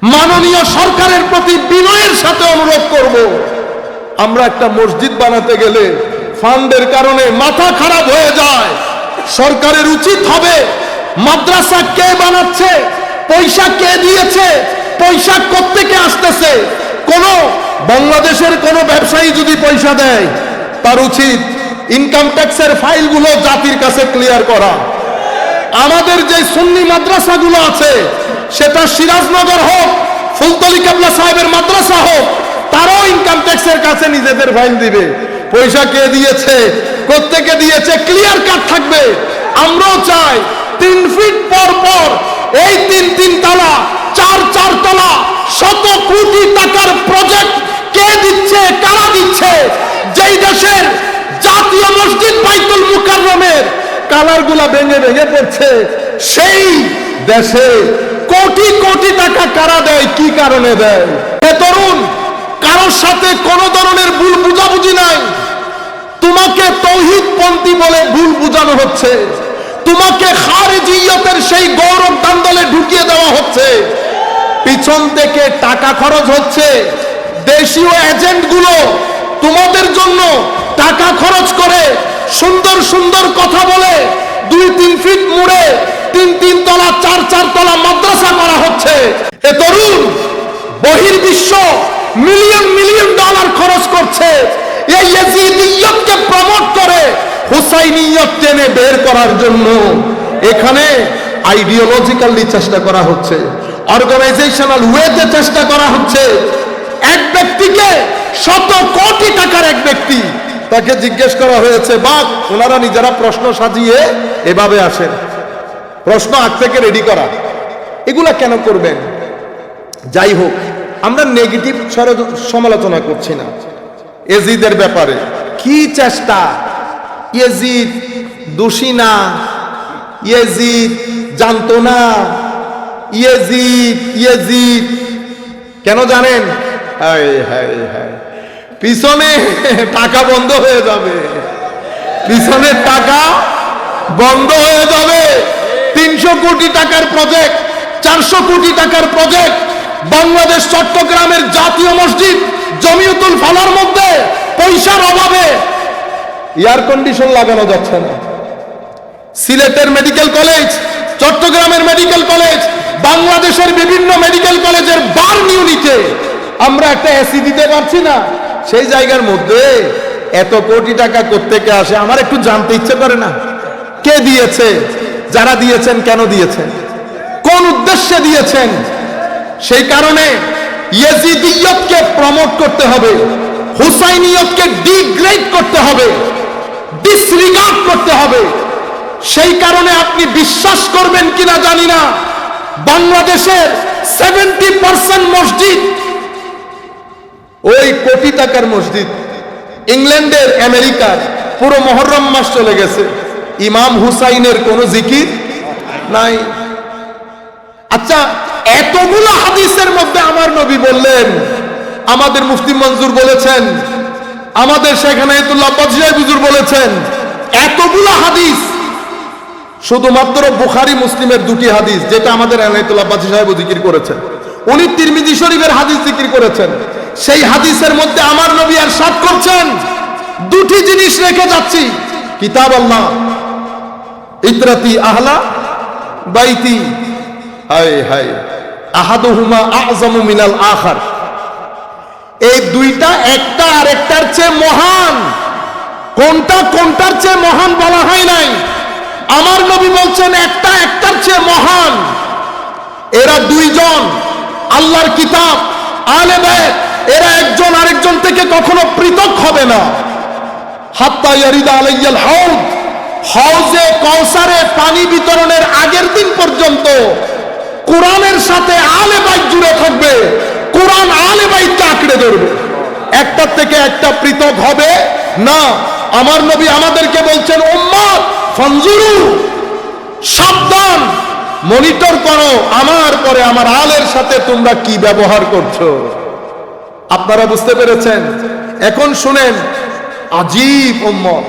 মাননীয় সরকারের প্রতি বিনয়ের সাথে অনুরোধ করব, আমরা একটা মসজিদ বানাতে গেলে ফান্ডের কারণে মাথা খারাপ হয়ে যায়। সরকারের উচিত হবে মাদ্রাসা কে বানাচ্ছে, পয়সা কে দিয়েছে, পয়সা কোত্থেকে আসতেছে। কোন বাংলাদেশের কোন ব্যবসায়ী যদি পয়সা দেয়, তার উচিত ইনকাম ট্যাক্সের ফাইলগুলো জাতির কাছে ক্লিয়ার করা। আমাদের যে সুন্নি মাদ্রাসাগুলো আছে, সেটা সিরাজনগর হোক, ফুলতলি কেবলা সাহেবের মাদ্রাসা হোক, তারাও ইনকাম ট্যাক্সের কাছে নিজেদের ফাইল দিবে। পয়সা কে দিয়েছে, কোত্থেকে দিয়েছে, ক্লিয়ার কাট থাকবে। আমরাও চাই 3 ফিট পর পর এই 3 তলা 4 তলা শত কোটি টাকার প্রজেক্ট কে দিচ্ছে, কারা দিচ্ছে। যেই দেশের জাতীয় মসজিদ বাইতুল মুকাররমের কালারগুলা ভেঙে ভেঙে পড়ছে, সেই দেশে কোটি কোটি টাকা কারা দেয়, কি কারণে দেয়? হে তরুণ, কারোর সাথে কোনো ধরনের ভুল বুঝাবুঝি নাই। তোমাকে তৌহিদপন্থী বলে ভুল বুঝানো হচ্ছে, তোমাকে খারিজিয়তের সেই গৌরব দান্দলে ঢুকিয়ে দেওয়া হচ্ছে। পিছন থেকে টাকা খরচ হচ্ছে, দেশীয় এজেন্টগুলো তোমাদের জন্য টাকা খরচ করে সুন্দর সুন্দর কথা বলে 2-3 ফিট মুড়ে 3 তলা 4 তলা মাদ্রাসা করা হচ্ছে। এ তরুণ, বহির্বিশ্ব মিলিয়ন মিলিয়ন ডলার খরচ করছে এই ইয়াজিদিয়তকে প্রমোট করে হুসাইনিয়ত টেনে বের করার জন্য। এখানে আইডিওলজিক্যালি চেষ্টা করা হচ্ছে, অর্গানাইজেশনাল ওয়েতে চেষ্টা করা হচ্ছে। এক ব্যক্তিকে শত কোটি টাকার এক ব্যক্তি, তাকে জিজ্ঞেস করা হয়েছে, বা ওনারা নিজেরা প্রশ্ন সাজিয়ে এভাবে আসেন, প্রশ্ন আগ থেকে রেডি করা, এগুলা কেন করবেন? যাই হোক, আমরা নেগেটিভ সমালোচনা করছি না। এজিদের ব্যাপারে কি চেষ্টা, ইয়েজিদ দোষী না, ইয়েজিদ জানতো না, ইয়েজিদ কেন জানেন? হায় হায় হায়, পিছনে টাকা বন্ধ হয়ে যাবে, পিছনের টাকা বন্ধ হয়ে যাবে। 300 কোটি টাকার প্রজেক্ট, 400 কোটি টাকার প্রজেক্ট, বাংলাদেশ চট্টগ্রামের জাতীয় মসজিদ জমিয়তুল ফালার মধ্যে পয়সার অভাবে এয়ার কন্ডিশন লাগানো যাচ্ছে না। সিলেটের মেডিকেল কলেজ, চট্টগ্রামের মেডিকেল কলেজ, বাংলাদেশের বিভিন্ন মেডিকেল কলেজের বার্ন ইউনিটে আমরা একটা এসি দিতে পারছি না। সেই জায়গার মধ্যে এত কোটি টাকা কোত্থেকে আসে? আমার একটু জানতে ইচ্ছে করে না? কে দিয়েছে? যারা দিয়েছেন কেন দিয়েছেন? কোন উদ্দেশ্যে দিয়েছেন? সেই কারণে ইয়েজিদিয়তকে প্রমোট করতে হবে, হুসাইনিয়তকে ডিগ্রেড করতে হবে, ডিসরিগার্ড করতে হবে। সেই কারণে আপনি বিশ্বাস করবেন কিনা জানি না, বাংলাদেশের 70% মসজিদ ওই কোটি টাকার মসজিদ। ইংল্যান্ডের, আমেরিকার পুরো মুহররম মাস চলে গেছে, ইমাম হুসাইনের কোনো জিকির নাই। আচ্ছা, এতগুলো হাদিসের মধ্যে আমার নবী বললেন, আমাদের মুফতি মনজুর বলেছেন, আমাদের শেখ ইনায়েতুল্লাহ বাদশাহী হুজুর বলেছেন, এতগুলো হাদিস, শুধুমাত্র বুখারী মুসলিমের 2টি হাদিস, যেটা আমাদের ইনায়েতুল্লাহ বাদশাহী সাহেব জিকির করেছেন, উনি তিরমিজি শরীফের হাদিস জিকির করেছেন। সেই হাদিসের মধ্যে আমার নবী ইরশাদ করছেন, 2টি জিনিস রেখে যাচ্ছি, কিতাব আল্লাহ, ইতরাতি আহলা বাইতি, হায় হায়, আহাদুহুমা আযমু মিনাল আখার। এই দুইটা একটা আরেকটার চেয়ে মহান। কোনটা কোনটার চেয়ে মহান বলা হয় নাই, আমার নবী বলছেন একটা একটার চেয়ে মহান। এরা দুইজন আল্লাহর কিতাব, আহলে বাইত, এরা একজন আরেকজন থেকে কখনো পৃথক হবে না। হাত্তা ইয়ারিদা আলাইয়াল হাউদ, হাউজে কাউসারে পানি বিতরণের আগের দিন পর্যন্ত কোরআনের সাথে আহলে বাইত জুড়ে থাকবে, কোরআন আহলে বাইতকে আঁকড়ে ধরবে, একটার থেকে একটা পৃথক হবে না। আমার নবী আমাদেরকে বলছেন, উম্মত ফানজুরু, সাবধান, মনিটর করো আমার পরে আমার আলের সাথে তোমরা কি ব্যবহার করছো। আপনারা বুঝতে পেরেছেন? এখন শুনেন, আজীব উম্মত।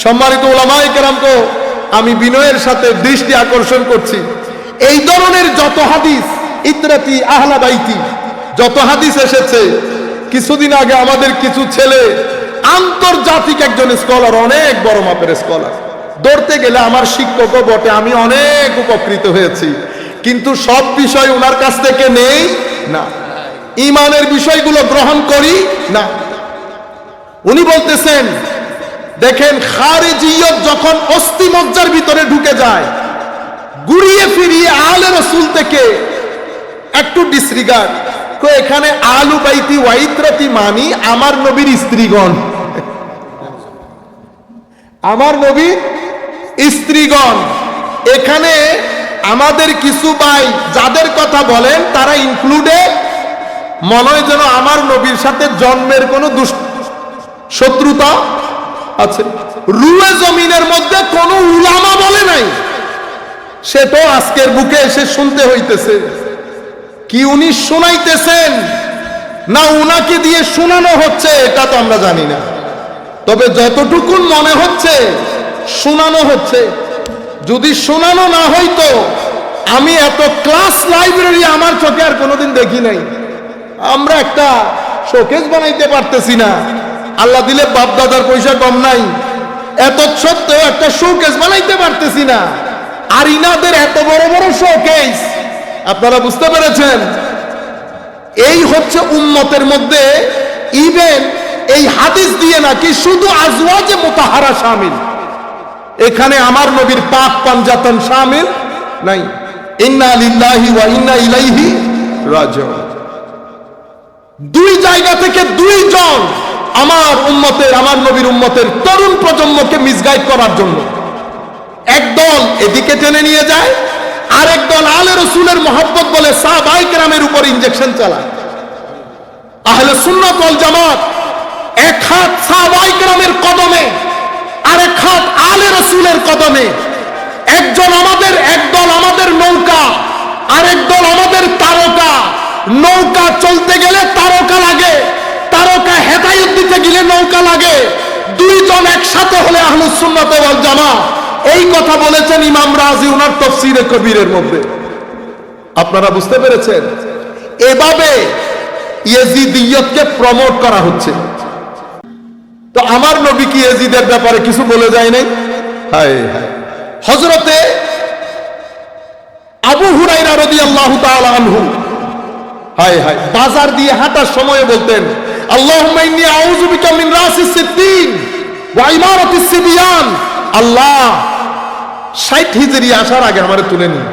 সম্মানিত উলামায়ে কেরামকে আমি বিনয়ের সাথে দৃষ্টি আকর্ষণ করছি, এই ধরনের যত হাদিস ইতরাতি আহলা বাইতি, যত হাদিস এসেছে। কিছুদিন আগে আমাদের কিছু ছেলে আন্তর্জাতিক একজন স্কলার, অনেক বড় মাপের স্কলার, ধরতে গেলে আমার শিক্ষকও বটে, আমি অনেক উপকৃত হয়েছি, কিন্তু সব বিষয় ওনার কাছ থেকে নেই না, ঈমানের বিষয়গুলো গ্রহণ করি না। উনি বলতেছেন, দেখেন খারিজিয়ত যখন অস্থিমজ্জার ভিতরে ঢুকে যায়, ঘুরিয়ে ফিরিয়ে আহলে রাসূল থেকে একটু ডিসরিগার্ড, তো এখানে আহলু বাইতি ওয়াইতরাতি মানি আমার নবীর স্ত্রীগণ, আমার নবীর স্ত্রীগণ। এখানে আমাদের কিছু ভাই যাদের কথা বলেন তারা ইনক্লুডেড, মনে হয় যেন আমার নবীর সাথে জন্মের কোনো শত্রুতা আছে। রুয়ে জমিনের মধ্যে কোনো উলামা বলে নাই, সেটাও আজকের বুকে এসে শুনতে হইতেছে। কি উনি শোনাইতেছেন না উনাকে দিয়ে শোনানো হচ্ছে এটা তো আমরা জানি না, তবে যতটুকু মনে হচ্ছে শোনানো হচ্ছে। যদি শোনানো না হইতো, আমি এত ক্লাস লাইব্রেরি আমার চোখে আর কোনোদিন দেখি নাই। আমরা একটা শোকেস বানাইতে পারতেছি না, আল্লাহ দিলে বাপ দাদার পয়সা কম নাই, এত সত্ত্বেও একটা শোকেস বানাইতে পারতেছি না। আর ইনাদের এত বড় বড় শোকেস, আপনারা বুঝতে পেরেছেন? এই হচ্ছে উম্মতের মধ্যে, ইভেন এই হাদিস দিয়ে নাকি শুধু আজওয়াজে মুতাহারা শামিল, এখানে আমার নবীর পাক পাঞ্জাতন শামিল নাই। ইন্না লিল্লাহি ওয়া ইন্না ইলাইহি রাজিউন। দুই জায়গা থেকে দুইজন আমার উম্মতের, আমার নবীর উম্মতের তরুণ প্রজন্মকে মিসগাইড করার জন্য একদল এদিকে টেনে নিয়ে যায়, আরেক দল আহলে রাসূলের মহব্বত বলে সাহাবায়ে কেরামের উপর ইনজেকশন চালায়। আহলে সুন্নাত ওয়াল জামাত এক হাত সাহাবায়ে কেরামের কদমে, আরেক হাত আহলে রাসূলের কদমে। একদল আমাদের নৌকা, আরেক দল আমাদের তারকা। নৌকা চলতে গেলে তারকা লাগে, তারকা হেদায়েত দিতে গেলে নৌকা লাগে। দুইজন একসাথে হলে আহলুস সুন্নাত ওয়াল জামাত। এই কথা বলেছেন ইমাম রাজি ওনার তাফসীরে কবিরের মধ্যে। আপনারা বুঝতে পেরেছেন? এভাবে ইয়েজিদিয়তকে প্রমোট করা হচ্ছে। তো আমার নবী কি ইয়েজিদের ব্যাপারে কিছু বলে যায় নাই? হায় হায়। হযরতে আবু হুরায়রা রাদিয়াল্লাহু তাআলা আনহু, হায় হায়, বাজার দিয়ে হাঁটার সময় বলতেন, আল্লাহুম্মা ইন্নী আউযু বিকা মিন রাসিস সিদ্দিন ওয়া ইমারাতিস সিবিয়ান। আল্লাহ 60 হিজরি আসার আগে আমারে তুলে নিন,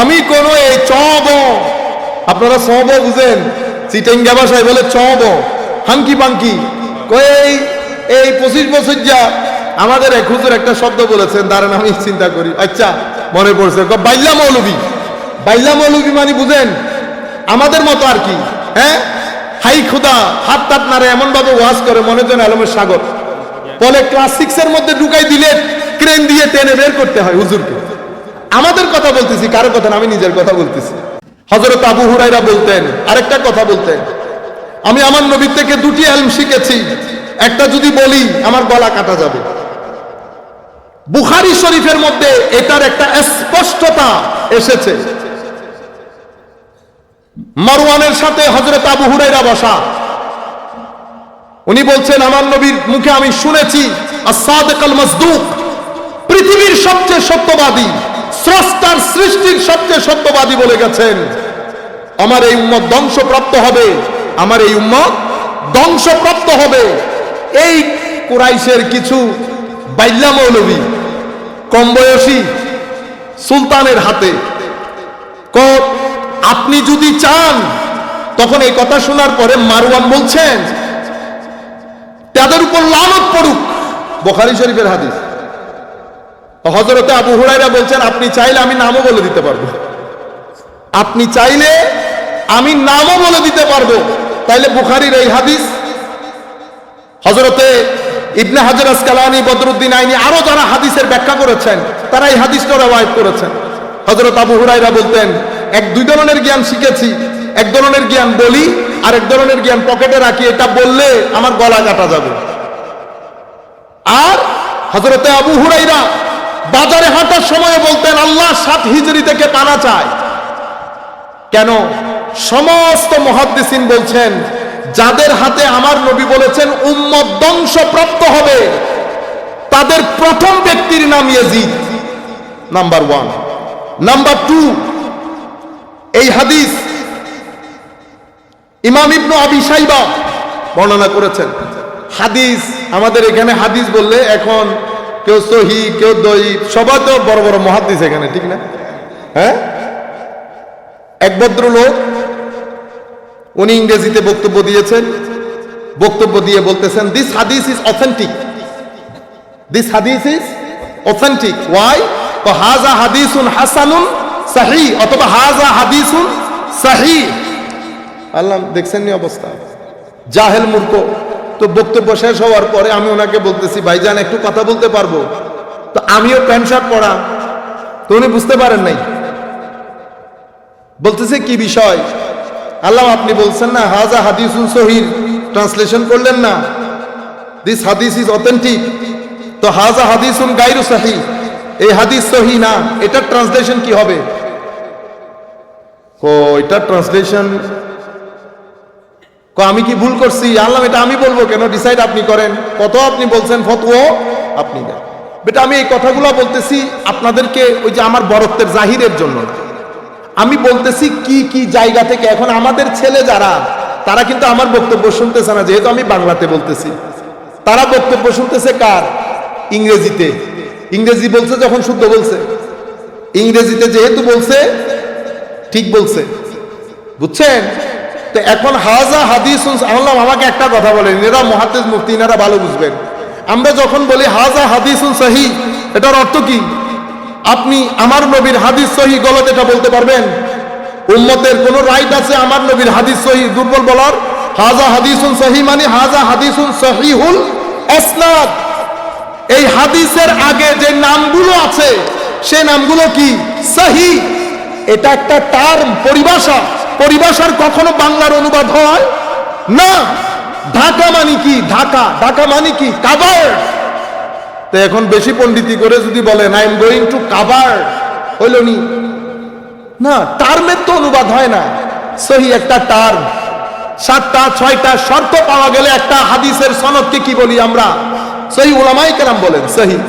আমি কোন এই চব, আপনারা সব বুঝেন, চিটেঙ্গা ভাষায় বলে চব, হাঙ্কি পাঙ্কি, এই 25 বছর যা আমাদের এক হুজুর একটা শব্দ বলেছেন, দাঁড়ান আমি চিন্তা করি, আচ্ছা মনে পড়ছে, বাইল্লা মৌলবী। বাইল্লা মৌলবী মানে বুঝেন আমাদের মতো আর কি, হ্যাঁ, হাই খুদা হাত টাত নারে এমন ভাবে ওয়াজ করে মনে যেন আলমের সাগর। বলে ক্লাস 6 এর মধ্যে ঢুকাই দিলে ক্রেন দিয়ে টেনে বের করতে হয় হুজুরকে। আমাদের কথা বলতেছি, কারো কথা না, আমি নিজের কথা বলতেছি। হযরত আবু হুরায়রা বলতেন, আরেকটা কথা বলতেন, আমি আমার নবীর থেকে দুটি ইলম শিখেছি, একটা যদি বলি আমার গলা কাটা যাবে। বুখারী শরীফের মধ্যে এটার একটা স্পষ্টতা এসেছে। মারওয়ানের সাথে হযরত আবু হুরায়রা বসা, উনি বলছেন আমার নবীর মুখে আমি শুনেছি as-সাদিক আল-মাসদুক, পৃথিবীর সবচেয়ে সত্যবাদী, স্রষ্টার সৃষ্টির সবচেয়ে সত্যবাদী বলে গেছেন, আমার এই উম্মত ধ্বংসপ্রাপ্ত হবে, আমার এই উম্মত ধ্বংসপ্রাপ্ত হবে। এই কুরাইশের কিছু বাইল্লা মৌলবী কম বয়সী সুলতানের হাতে, আপনি যদি চান, তখন এই কথা শোনার পরে মারওয়ান বলছেন তাদের উপর লানত পড়ুক, বুখারী শরীফের হাদিস। হযরতে আবু হুরায়রা বলছেন আপনি চাইলে আমি নামও বলে দিতে পারবো, আপনি চাইলে আমি নামও বলে দিতে পারবো। তাইলে বুখারীর এই হাদিস, হযরতে ইবনে হাজার আসকালানী, বদরুদ্দিন আইনি, আরো যারা হাদিসের ব্যাখ্যা করেছেন তারা এই হাদিসটা রওয়ায়াত করেছেন। হযরত আবু হুরায়রা বলতেন দুই ধরনের জ্ঞান শিখেছি, এক ধরনের জ্ঞান বলি আর এক ধরনের জ্ঞান পকেটে রাখি, এটা বললে আমার গলা কাটা যাবে। আর হযরতে আবু হুরায়রা বাজারে হাঁটার সময় বলতেন আল্লাহ 7 হিজরি থেকে পানা চায়, কেন? সমস্ত মুহাদ্দিসিন বলছেন যাদের হাতে আমার নবী বলেছেন উম্মত ধ্বংসপ্রাপ্ত হবে, তাদের প্রথম ব্যক্তির নাম ইয়াজিদ, নাম্বার 1। নাম্বার 2, এই হাদিস ইমাম ইবনে আবি শাইবা বর্ণনা করেছেন। হাদিস, আমাদের এখানে হাদিস বললে এখন কেউ সহিহ, কেউ দঈফ, সবাই তো বড় বড় মুহাদ্দিস এখানে, ঠিক না? হ্যাঁ, এক ভদ্রলোক উনি ইংরেজিতে বক্তব্য দিয়েছেন, বক্তব্য দিয়ে বলতেছেন দিস হাদিস ইজ অথেন্টিক, দিস হাদিস ইজ অথেন্টিক। ওয়াই? হাযা হাদিসুন হাসানুন সহিহ, অথবা হাযা হাদিসুন সহিহ। আল্লাহ, দেখছেন নি অবস্থা, জাহেল মূর্খ। তো বক্তব্য শেষ হওয়ার পরে আমি ওনাকে বলতেছি, ভাইজান একটু কথা বলতে পারবো? তো আমিও প্যান্ট শার্ট পরা, তো উনি বুঝতে পারেন নাই, বলতেছে কি বিষয়? আল্লাহ, আপনি বলছেন না হাযা হাদিসুন সহিহ, ট্রান্সলেশন করলেন না দিস হাদিস ইজ অথেন্টিক, তো হাযা হাদিসুন গায়রু সহিহ, এই হাদিস সহিহ না, এটা ট্রান্সলেশন কি হবে? এটা ট্রান্সলেশন আমি কি ভুল করছি? আল্লাহ, এটা আমি বলবো কেন? ডিসাইড আপনি করেন, কত আপনি বলছেন ফতোয়া আপনি দেন। বেটা, আমি এই কথাগুলো বলতেছি আপনাদেরকে ওই যে আমার বরত্বের জাহিরের জন্য না, আমি বলতেছি কি কি জায়গা থেকে। এখন আমাদের ছেলে যারা, তারা কিন্তু আমার বক্তব্য শুনতেছে না, যেহেতু আমি বাংলাতে বলতেছি। তারা বক্তব্য শুনতেছে কার? ইংরেজিতে। ইংরেজি বলছে যখন শুদ্ধ বলছে, ইংরেজিতে যেহেতু বলছে ঠিক বলছে, বুঝছেন? তো এখন হাযা হাদিসুন, আল্লাহ আমাকে একটা কথা বলেন, এরা মুহাদ্দিস মুফতি, এনারা ভালো বুঝবেন। আমরা যখন বলি হাযা হাদিসুন সহিহ, এটার অর্থ কি? আপনি আমার নবীর হাদিস সহিহ গলত এটা বলতে পারবেন? উম্মতের কোন রাইট আছে আমার নবীর হাদিস সহিহ দুর্বল বলার? হাযা হাদিসুন সহিহ মানে হাযা হাদিসুন সহিহুল ইসনাদ। এই হাদিসের আগে যে নামগুলো আছে সেই নামগুলো কি? সহিহ। এটা একটা টার্ম, পরিভাষা। পরিভাষার কখনো বাংলার অনুবাদ হয় না। ঢাকা মানে কি? ঢাকা, ঢাকা মানে কি? কাভার। তো এখন বেশি পণ্ডিতি করে যদি বলেন I am going to cover, হইল নি? না, টার্মের তো অনুবাদ হয় না। সহিহ একটা টার্ম, 7টা 6টা শর্ত পাওয়া গেলে একটা হাদিসের সনদকে কি বলি আমরা? সহিহ। উলামায়ে কেরাম বলেন সহিহ।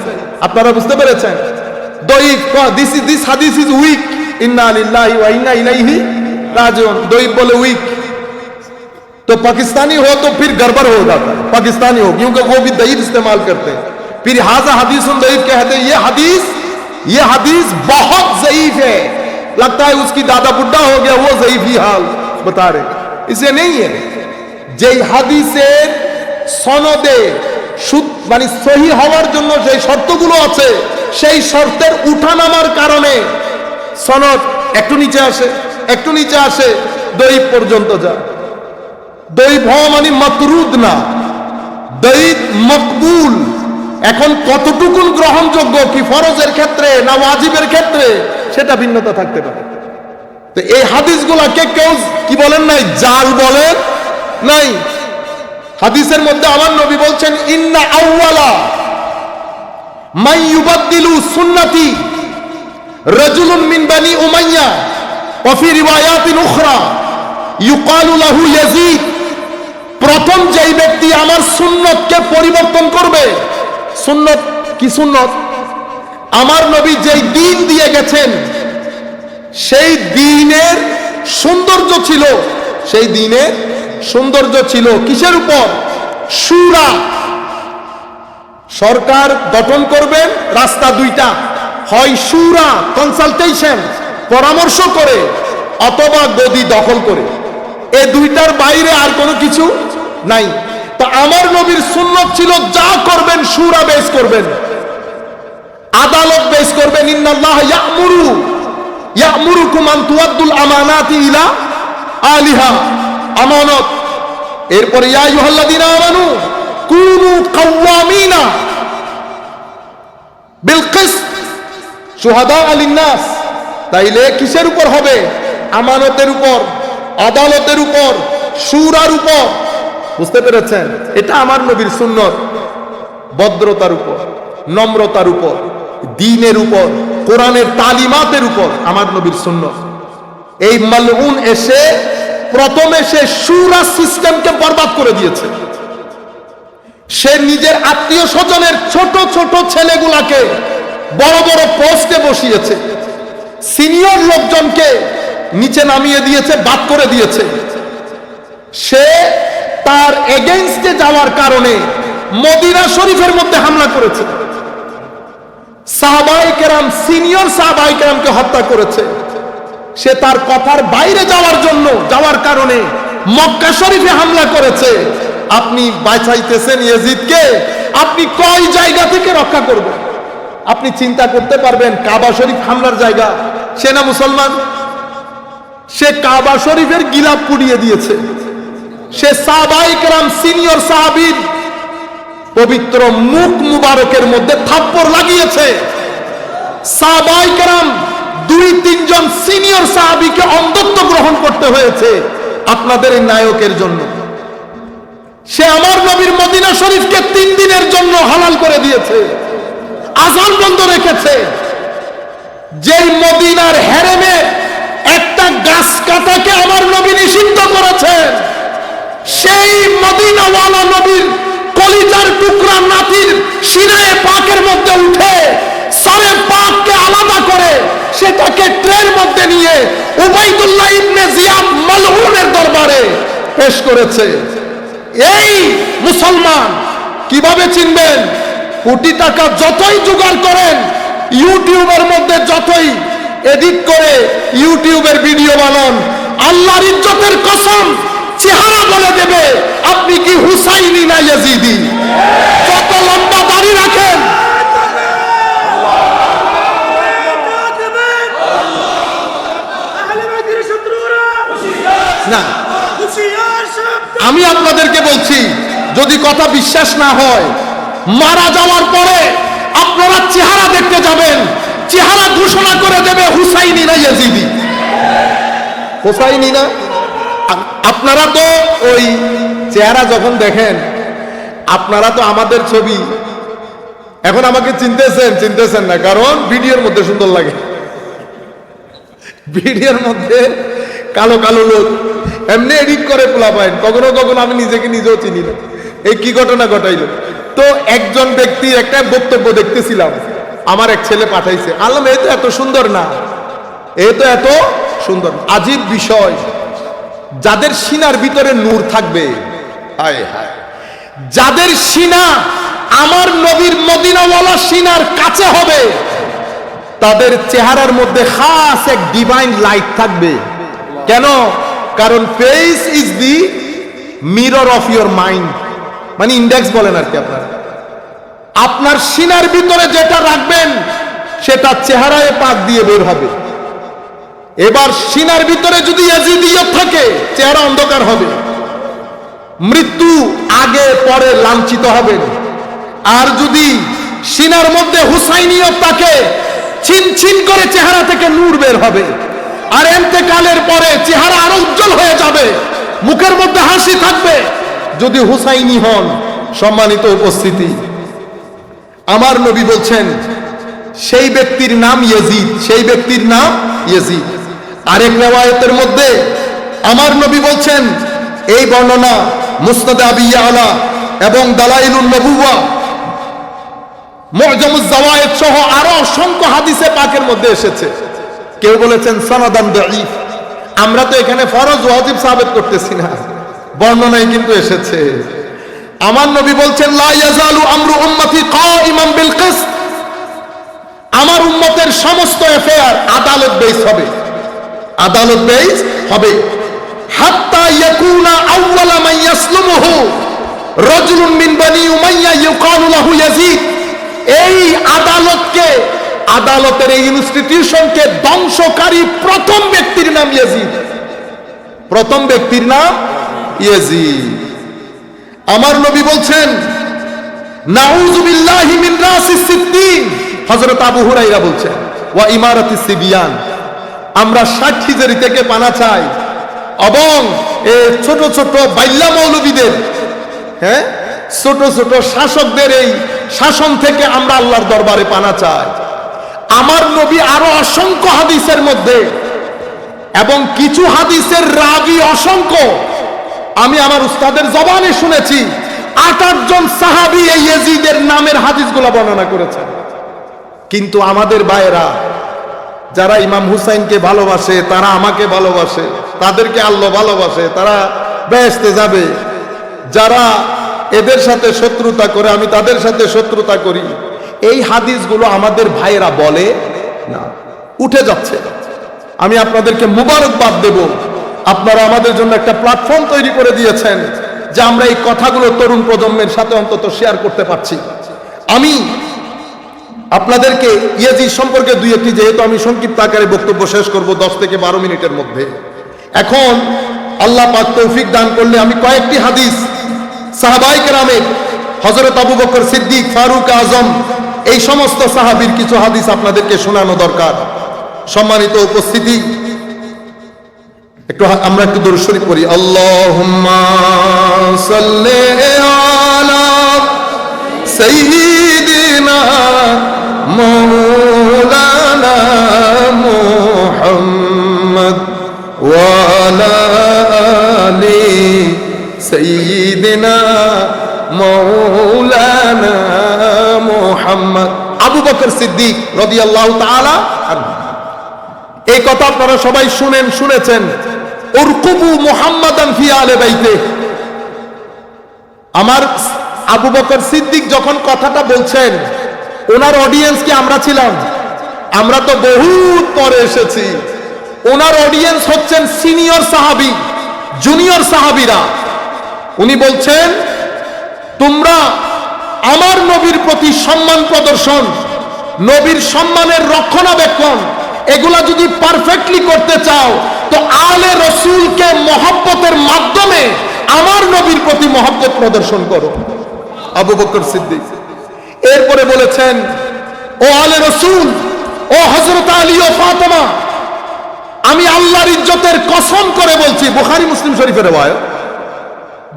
আপনারা বুঝতে পেরেছেন? দঈফ, দিস হাদিস ইজ উইক, ইন্না লিল্লাহি ওয়া ইন্না ইলাইহি राजन। दईफ बोले वीक, तो पाकिस्तानी हो तो फिर गड़बड़ हो जाता है, पाकिस्तानी हो, क्योंकि वो भी दईफ इस्तेमाल करते हैं। फिर हाजा हदीसुन दईफ कहते हैं, ये हदीस बहुत ज़ईफ है, लगता है उसकी दादा बुड्ढा हो गया, वो ज़ईफ ही हाल बता रहे। इसे नहीं है যে হাদিসের সনদে মানে সহি হওয়ার জন্য যে শর্তগুলো আছে, সেই শর্তের উঠানামার কারণে সনদ একটু নিচে আসে, একটু নিচে আসে, দঈফ পর্যন্ত যায়। দঈফ হওয়া মানে মাতরুদ না, দঈফ মকবুল। এখন কতটুকুন গ্রহণযোগ্য, কি ফরজের ক্ষেত্রে না ওয়াজিবের ক্ষেত্রে, সেটা ভিন্নতা থাকতে পারে। তো এই হাদিসগুলোকে কেউ কি বলেন নাই? জাল বলেন নাই। হাদিসের মধ্যে আমার নবী বলছেন ইন্না আউওয়ালা মান ইউবাদদিলু সুন্নতি রাজুলুন মিন বানি উমাইয়া ওয়া ফি রিওয়ায়াতিন উখরা ইউকালু লাহু ইয়াজিদ। প্রথম যেই ব্যক্তি আমার সুন্নতকে পরিবর্তন করবে, সুন্নত কি? সুন্নত আমার নবী যেই দ্বীন দিয়ে গেছেন, সেই দ্বীনের সৌন্দর্য ছিল, সেই দ্বীনের সৌন্দর্য ছিল কিসের উপর? শুরা। সরকার গঠন করবেন, রাস্তা দুইটা, হয় শুরা কনসালটেশন, পরামর্শ করে, অথবা গদি দখল করে। এই দুইটার বাইরে আর কোনো কিছু নাই। তো আমার নবীর সুন্নত ছিল যা করবেন শুরা বেস করবেন, আদালত বেস করবেন। ইন্নাল্লাহ ইয়া'মুরুকুম আন তুআদ্দুল আমানাতি ইলা আলিহা, আমানত। এরপরে ইয়া আইয়ুহাল্লাযীনা আমানু কুনু কাওয়ামিনা বিল কিসত শুহাদা লিন-নাস। তাইলে কিসের উপর হবে? আমানতের উপর, আদালতের উপর, শুরার উপর। বুঝতে পেরেছেন? এটা আমার নবীর সুন্নত। ভদ্রতার উপর, নম্রতার উপর, দ্বীনের উপর, কোরআনের তালিমাতের উপর আমার নবীর সুন্নত। এই মালউন এসে প্রথমে সে শুরা সিস্টেমকে বরবাদ করে দিয়েছে। সে নিজের আত্মীয় স্বজনের ছোট ছোট ছেলেগুলাকে বড় বড় পোস্টে বসিয়েছে, সিনিয়র লোকজনকে নিচে নামিয়ে দিয়েছে, বাদ করে দিয়েছে। সে তার এগেইনস্টে যাওয়ার কারণে মদিনা শরীফের মধ্যে হামলা করেছে, সাহাবায়ে কেরাম, সিনিয়র সাহাবায়ে কেরামকে হত্যা করেছে। সে তার কথার বাইরে যাওয়ার কারণে মক্কা শরীফে হামলা করেছে। আপনি বাঁচাইতেছেন ইয়াজিদকে, আপনি কয় জায়গা থেকে রক্ষা করবেন? আপনি চিন্তা করতে পারবেন কাবা শরীফ হামলার জায়গা, সে না মুসলমান? সে কাবা শরীফের গিলাফ পুড়িয়ে দিয়েছে। সে সাহাবায়ে কেরাম, সিনিয়র সাহাবীর পবিত্র মুখ মুবারকের মধ্যে থাপ্পড় লাগিয়েছে। সাহাবায়ে কেরাম 2-3 জন সিনিয়র সাহাবীকে অন্ধত্ব গ্রহণ করতে হয়েছে আপনাদের এই নায়কের জন্য। সে আমার নবীর মদিনা শরীফকে 3 দিনের জন্য হালাল করে দিয়েছে, আযান বন্ধ রেখেছে। যেই মদিনার হেরেমে একটা গাছ কাটাকে আমার নবী নিষিদ্ধ করেছেন, সেই মদিনাওয়ালা নবীর কলিজার টুকরা নাতির সিনায়ে পাকের মধ্যে উঠে সারে পাককে আলাদা করে সেটাকে ট্রের মধ্যে নিয়ে উবাইদুল্লাহ ইবনে জিয়াদ মালউনের দরবারে পেশ করেছে। এই মুসলমান কিভাবে চিনবেন? কোটি টাকা যতই জোগাড় করেন, ইউটিউবের মধ্যে যতই এডিট করে ইউটিউবের ভিডিও বানান, আল্লাহর ইজ্জতের কসম চেহারা বলে দেবে আপনি কি হুসাইনি না ইয়াজিদি। যত লম্বা দাড়ি রাখেন, না আমি আপনাদেরকে বলছি, যদি কথা বিশ্বাস না হয়, মারা যাওয়ার পরে আপনারা চেহারা দেখতে যাবেন, চেহারা ঘোষণা করে দেবে হুসাইনি না ইয়াজিদি। হুসাইনি না, আপনারা তো ওই চেহারা যখন দেখেন, আপনারা তো আমাদের ছবি এখন আমাকে চিনতেছেন না, কারণ ভিডিওর মধ্যে সুন্দর লাগে। ভিডিওর মধ্যে কালো কালো লোক এমনি এডিট করে পোলাপাইন, কখনো কখনো আমি নিজেও চিনি না। এই কি ঘটনা ঘটাইল, তো একজন ব্যক্তির একটা বক্তব্য দেখতেছিলাম, আমার এক ছেলে পাঠাইছে, আল্লাহ এই তো এত সুন্দর না, এই তো এত সুন্দর। আজীব বিষয়, যাদের সিনার ভিতরে নূর থাকবে, হায় হায়, যাদের সিনা আমার নবীর মদিনাওয়ালা সিনার কাছে হবে, তাদের চেহারার মধ্যে খাস এক ডিভাইন লাইট থাকবে। কেন? কারণ face is the mirror of your mind, মানে ইন্ডেক্স বলেন আর কি। আপনার সিনার ভিতরে যেটা রাখবেন সেটা চেহারায় পাক দিয়ে বের হবে। এবার সিনার ভিতরে যদি ইয়াজিদিয়ত থাকে, চেহারা অন্ধকার হবে, মৃত্যু আগে পরে লাঞ্ছিত হবেন। আর যদি সিনার মধ্যে হুসাইনিয়ত থাকে, ছিন ছিন করে চেহারা থেকে নূর বের হবে, আর ইন্তেকালের পরে চেহারা আরো উজ্জ্বল হয়ে যাবে, মুখের মধ্যে হাসি থাকবে। যদি হুসাইনি হন, সম্মানিত উপস্থিতি, আমার নবী বলছেন সেই ব্যক্তির নাম ইয়াজিদ, সেই ব্যক্তির নাম ইয়াজিদ। আরেক রিওয়ায়াতের মধ্যে আমার নবী বলছেন, এই বর্ণনা মুসনাদ আবি ইয়ালা এবং দালাইলুন নবুওয়া, মুআজামুজ জাওয়ায়েদ সহ আরো অসংখ্য হাদিসে পাকের মধ্যে এসেছে। কেউ বলেছেন সানাদান দাঈফ। আমরা তো এখানে ফরজ ওয়াজিব সাবিত করতেছি না, বর্ণনায় কিন্তু এসেছে। আমার নবী বলছেন, লা ইয়াজালু আমরু উম্মতি কাইমান বিল কিসত, আমার উম্মতের সমস্ত এফেয়ার আদালত বেস হবে, আদালত বেস হবে। হাত্তা ইয়াকুনা আউওয়ালা মান ইয়াসলুমুহু রাজুলুন মিন বনি উমাইয়া ইউকালু লাহু ইয়াজিদ। এই আদালতকে, আদালতের এই ইনস্টিটিউশনকে ধ্বংসকারী প্রথম ব্যক্তির নাম ইয়াজিদ, প্রথম ব্যক্তির নাম ইয়াজিদ। আমার নবী বলছেন, নাউযু বিল্লাহি মিন রাসিস সিদ্দিন, হযরত আবু হুরায়রা বলছেন, ওয়া ইমারাতিস সিবিয়ান, আমরা 60 হিজরি থেকে পানা চাই, এবং এই ছোট ছোট বাইল্লা মৌলবীদের, হ্যাঁ, ছোট ছোট শাসকদের এই শাসন থেকে আমরা আল্লাহর দরবারে পানা চাই। আমার নবী আরো অসংখ্য হাদিসের মধ্যে এবং কিছু হাদিসের রাবি অসংখ্য। আমি আমার উস্তাদের জবানে শুনেছি 8-8 জন সাহাবী এই ইয়াজিদের নামের হাদিসগুলো বর্ণনা করেছেন। কিন্তু আমাদের ভাইয়েরা যারা ইমাম হুসাইনকে ভালোবাসে, তারা আমাকে ভালোবাসে, তাদেরকে আল্লাহ ভালোবাসে, তারা বেহেশতে যাবে। যারা এদের সাথে শত্রুতা করে, আমি তাদের সাথে শত্রুতা করি, এই হাদিসগুলো আমাদের ভাইয়েরা বলে না, উঠে যাচ্ছে। আমি আপনাদেরকে মুবারকবাদ দেব, আপনারা আমাদের জন্য একটা প্ল্যাটফর্ম তৈরি করে দিয়েছেন যে আমরা এই কথাগুলো তরুণ প্রজন্মের সাথে অন্তত শেয়ার করতে পারছি। আমি আপনাদেরকে ইয়াজিদ সম্পর্কে দুই একটি, যেহেতু আমি সংক্ষিপ্ত আকারে বক্তব্য শেষ করব 10 থেকে 12 মিনিটের মধ্যে, এখন আল্লাহ পাক তৌফিক দান করলে আমি কয়েকটি হাদিস সাহাবায়ে কেরামের, হযরত আবু বকর সিদ্দিক, ফারুক আজম, এই সমস্ত সাহাবীর কিছু হাদিস আপনাদেরকে শোনানো দরকার। সম্মানিত উপস্থিতি, আমরা একটু দরুদ শরীফ পড়ি। আল্লাহুম্মা সাল্লি আলা সাইয়্যিদিনা মাওলানা মুহাম্মদ ওয়া আলা আলি সাইয়্যিদিনা মাওলানা মুহাম্মদ। আবু বকর সিদ্দিক রাদিয়াল্লাহু তাআলা আনহু। এই কথা আপনারা সবাই শুনেছেন। উরকুবু মুহাম্মাদান ফি আলে বাইতে। আমার আবু বকর সিদ্দিক যখন কথাটা বলছেন, ওনার অডিয়েন্স কি আমরা ছিলাম? আমরা তো বহুত পরে এসেছি। ওনার অডিয়েন্স হচ্ছেন সিনিয়র সাহাবী, জুনিয়র সাহাবীরা। উনি বলছেন, তোমরা আমার নবীর প্রতি সম্মান প্রদর্শন, নবীর সম্মানের রক্ষণাবেক্ষণ, এগুলা যদি পারফেক্টলি করতে চাও তো আলে রসুলকে মহব্বতের মাধ্যমে আমার নবীর প্রতি মহব্বত প্রদর্শন করো। আবু বকর সিদ্দিক এরপরে বলেছেন, ও আলে রসুল, ও হযরত আলী ও ফাতেমা, আমি আল্লাহর ইজ্জতের কসম করে বলছি, বুখারী মুসলিম শরীফের রওয়ায়াত,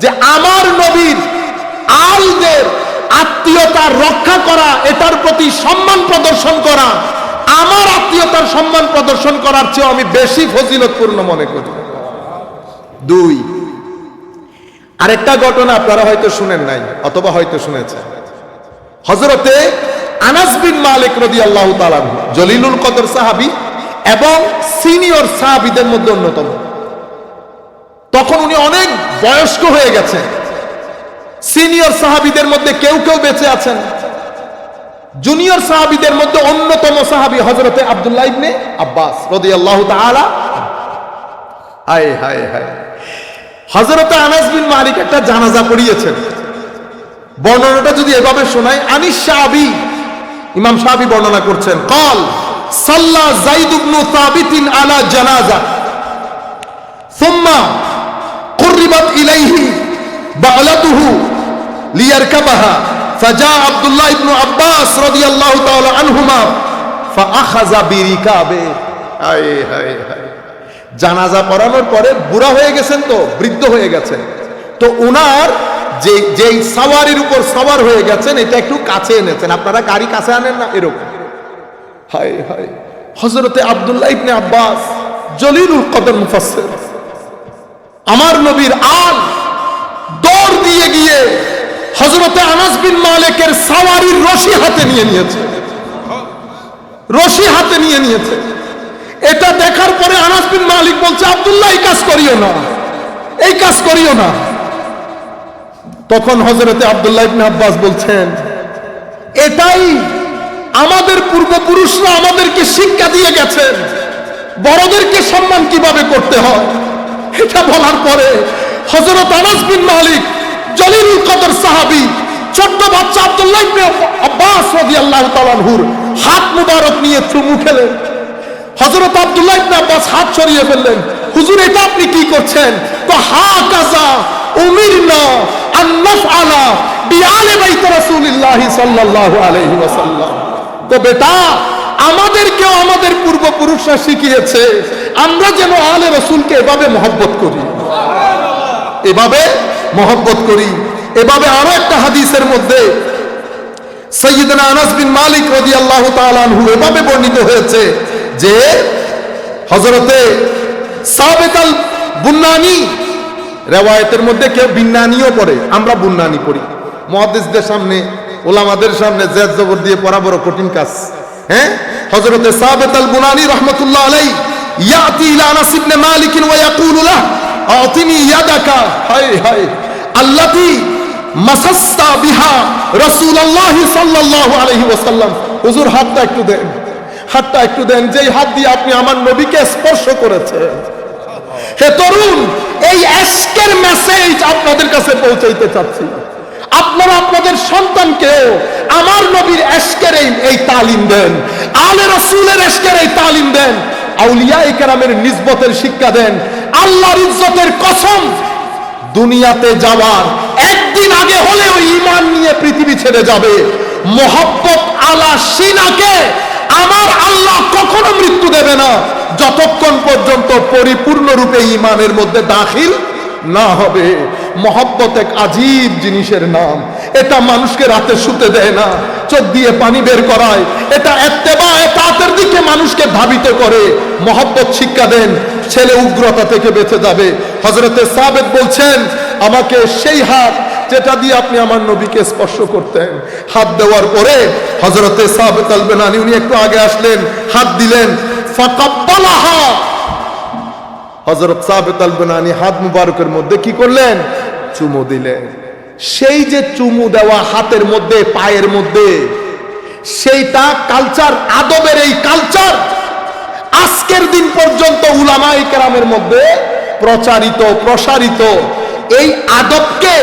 যে আমার নবীর আলদের আত্মীয়তা রক্ষা করা, এটার প্রতি সম্মান প্রদর্শন করা, আমার আত্মীয়তার সম্মান প্রদর্শন করার চেয়ে আমি বেশি ফজিলতপূর্ণ মনে করি। 2, আরেকটা ঘটনা আপনারা হয়তো শুনেন নাই অথবা হয়তো শুনেছেন। হযরতে আনাস বিন মালিক রাদিয়াল্লাহু তাআলা আনহু, জলিলুল কদর সাহাবী এবং সিনিয়র সাহাবীদের মধ্যে অন্যতম। তখন উনি অনেক বয়স্ক হয়ে গেছেন। সিনিয়র সাহাবীদের মধ্যে কেউ কেউ বেঁচে আছেন। জুনিয়র সাহাবীদের মধ্যে অন্যতম সাহাবী হযরতে আব্দুল্লাহ ইবনে আব্বাস রাদিয়াল্লাহু তাআলা। হায় হায় হায়, হযরতে আনাস বিন মালিক একটা জানাজা পড়িয়েছেন। বর্ণনাটা যদি এভাবে শোনাই, আনিস শাআবী, ইমাম শাআবী বর্ণনা করছেন, قال صلى زيد بن ثابت على جنازة ثم قربت إليه بعلته ليركبها فجاء عبد الله بن عباس رضي الله تعالى عنهما فأخذ بركابه। হায় হায় হায়, জানাজা পড়ানোর পরে বুড়া হয়ে গেছেন, তো বৃদ্ধ হয়ে গেছেন, তো উনার যেই সাওয়ারির উপর সাওয়ার হয়ে গেছেন, এটা একটু কাছে এনেছেন। আপনারা গাড়ি কাছে আনেন না, এরকম। হায় হায়, হযরতে আব্দুল্লাহ ইবনে আব্বাস, জলিলুল কদর মুফাসসির, আমার নবীর আল দৌড় দিয়ে গিয়ে হযরতে আনাস বিন মালিকের সাওয়ারির রশি হাতে নিয়ে নিয়েছে, রশি হাতে নিয়ে নিয়েছে। এটা দেখার পরে আনাস বিন মালিক বলছে, আব্দুল্লাহ এই কাজ করিও না, এই কাজ করিও না। তখন হযরতে আব্দুল্লাহ ইবনে আব্বাস বলছেন, এটাই আমাদের পূর্বপুরুষরা আমাদেরকে শিক্ষা দিয়ে গেছেন, বড়দেরকে সম্মান কিভাবে করতে হয়। এটা বলার পরে হযরত আনাস বিন মালিক, জলিলুল কদর সাহাবী, ছোট্ট বাচ্চা আব্দুল্লাহ ইবনে আব্বাস রাদিয়াল্লাহু তাআলা আনহুর হাত মুবারক নিয়ে চুমু খেলেন। হযরত আব্দুল্লাহ ইবনে আব্বাস হাত সরিয়ে ফেললেন, হুজুর এটা আপনি কি করছেন? তো হাকাযা উমিরনা আন নাফআলা বিআলি বাইত রাসূলিল্লাহ সাল্লাল্লাহু আলাইহি ওয়াসাল্লাম। তো বেটা, আমাদেরকেও আমাদের পূর্বপুরুষরা শিখিয়েছে আমরা যেন আলে রাসূলকে এভাবে মহব্বত করি, এভাবে মহব্বত করি। এভাবে আরো একটা হাদিসের মধ্যে সাইয়্যিদনা আনাস বিন মালিক রাদিয়াল্লাহু তাআলা আনহু এভাবে বর্ণিত হয়েছে যে হযরতে সাবিত আল বুন্নানি, রিওয়ায়াতের মধ্যে কেউ বিন্নানিও পড়ে, আমরা বুন্নানি পড়ি। মুহাদ্দিসদের সামনে, উলামাদের সামনে জেদ জবর দিয়ে পড়া বড় কঠিন কাজ। হ্যাঁ, হযরতে সাবিত আল বুনানি রাহমাতুল্লাহ আলাইহি ইয়াতি ইলা আনাস ইবনে মালিক ওয়া ইয়াকুলু লাহ আতিনি ইয়াদাকা হায় হায় আল্লাতী মাসাসতা বিহা রাসূলুল্লাহ সাল্লাল্লাহু আলাইহি ওয়াসাল্লাম। হুজুর হাতটা একটু দেন, হাতটা একটু দেন, যেই হাত দিয়ে আপনি আমার নবীকে স্পর্শ করেছেন। হে তরুণ, এই ইশকের মেসেজ আপনাদের কাছে পৌঁছাইতে চাচ্ছি। আপনারা আপনাদের সন্তানকেও আমার নবীর ইশকের এই তালিম দেন, আলে রাসূলের ইশকের এই তালিম দেন, আউলিয়ায়ে কেরামের নিসবতের শিক্ষা দেন। আল্লাহর ইজ্জতের কসম, দুনিয়াতে যাওয়ার একদিন আগে হলেও ঈমান নিয়ে পৃথিবী ছেড়ে যাবে। মোহাব্বত আলা সিনাকে আমার আল্লাহ কখনো মৃত্যু দেবে না, যতক্ষণ পর্যন্ত পরিপূর্ণরূপে ঈমানের মধ্যে দাখিল না হবে। মোহাব্বত এক আজীব জিনিসের নাম। এটা মানুষকে রাতে শুতে দেয় না, চোখ দিয়ে পানি বের করায়। এটা ইত্তেবা তাআতের দিকে মানুষকে ধাবিত করে। মোহাব্বত শিক্ষা দেন, ছেলে উগ্রতা থেকে বেঁচে যাবে। হযরতে সাবিত বলছেন, আমাকে সেই হাত যেটা দিয়ে আপনি আমার নবীকে স্পর্শ করতেন। হাত দেওয়ার পরে হযরতে সাবিত আল বুনানি উনি একটু আগে আসলেন, হাত দিলেন, ফাকাব্বালাহা। হযরত সাবিত আল বুনানি হাত মুবারকের মধ্যে কি করলেন? চুমু দিলেন। সেই যে চুমু দেওয়া হাতের মধ্যে, পায়ের মধ্যে, সেইটা কালচার, আদবের এই কালচার আজকের দিন পর্যন্ত উলামায়ে কেরামের মধ্যে প্রচারিত, প্রসারিত। এই আদবকে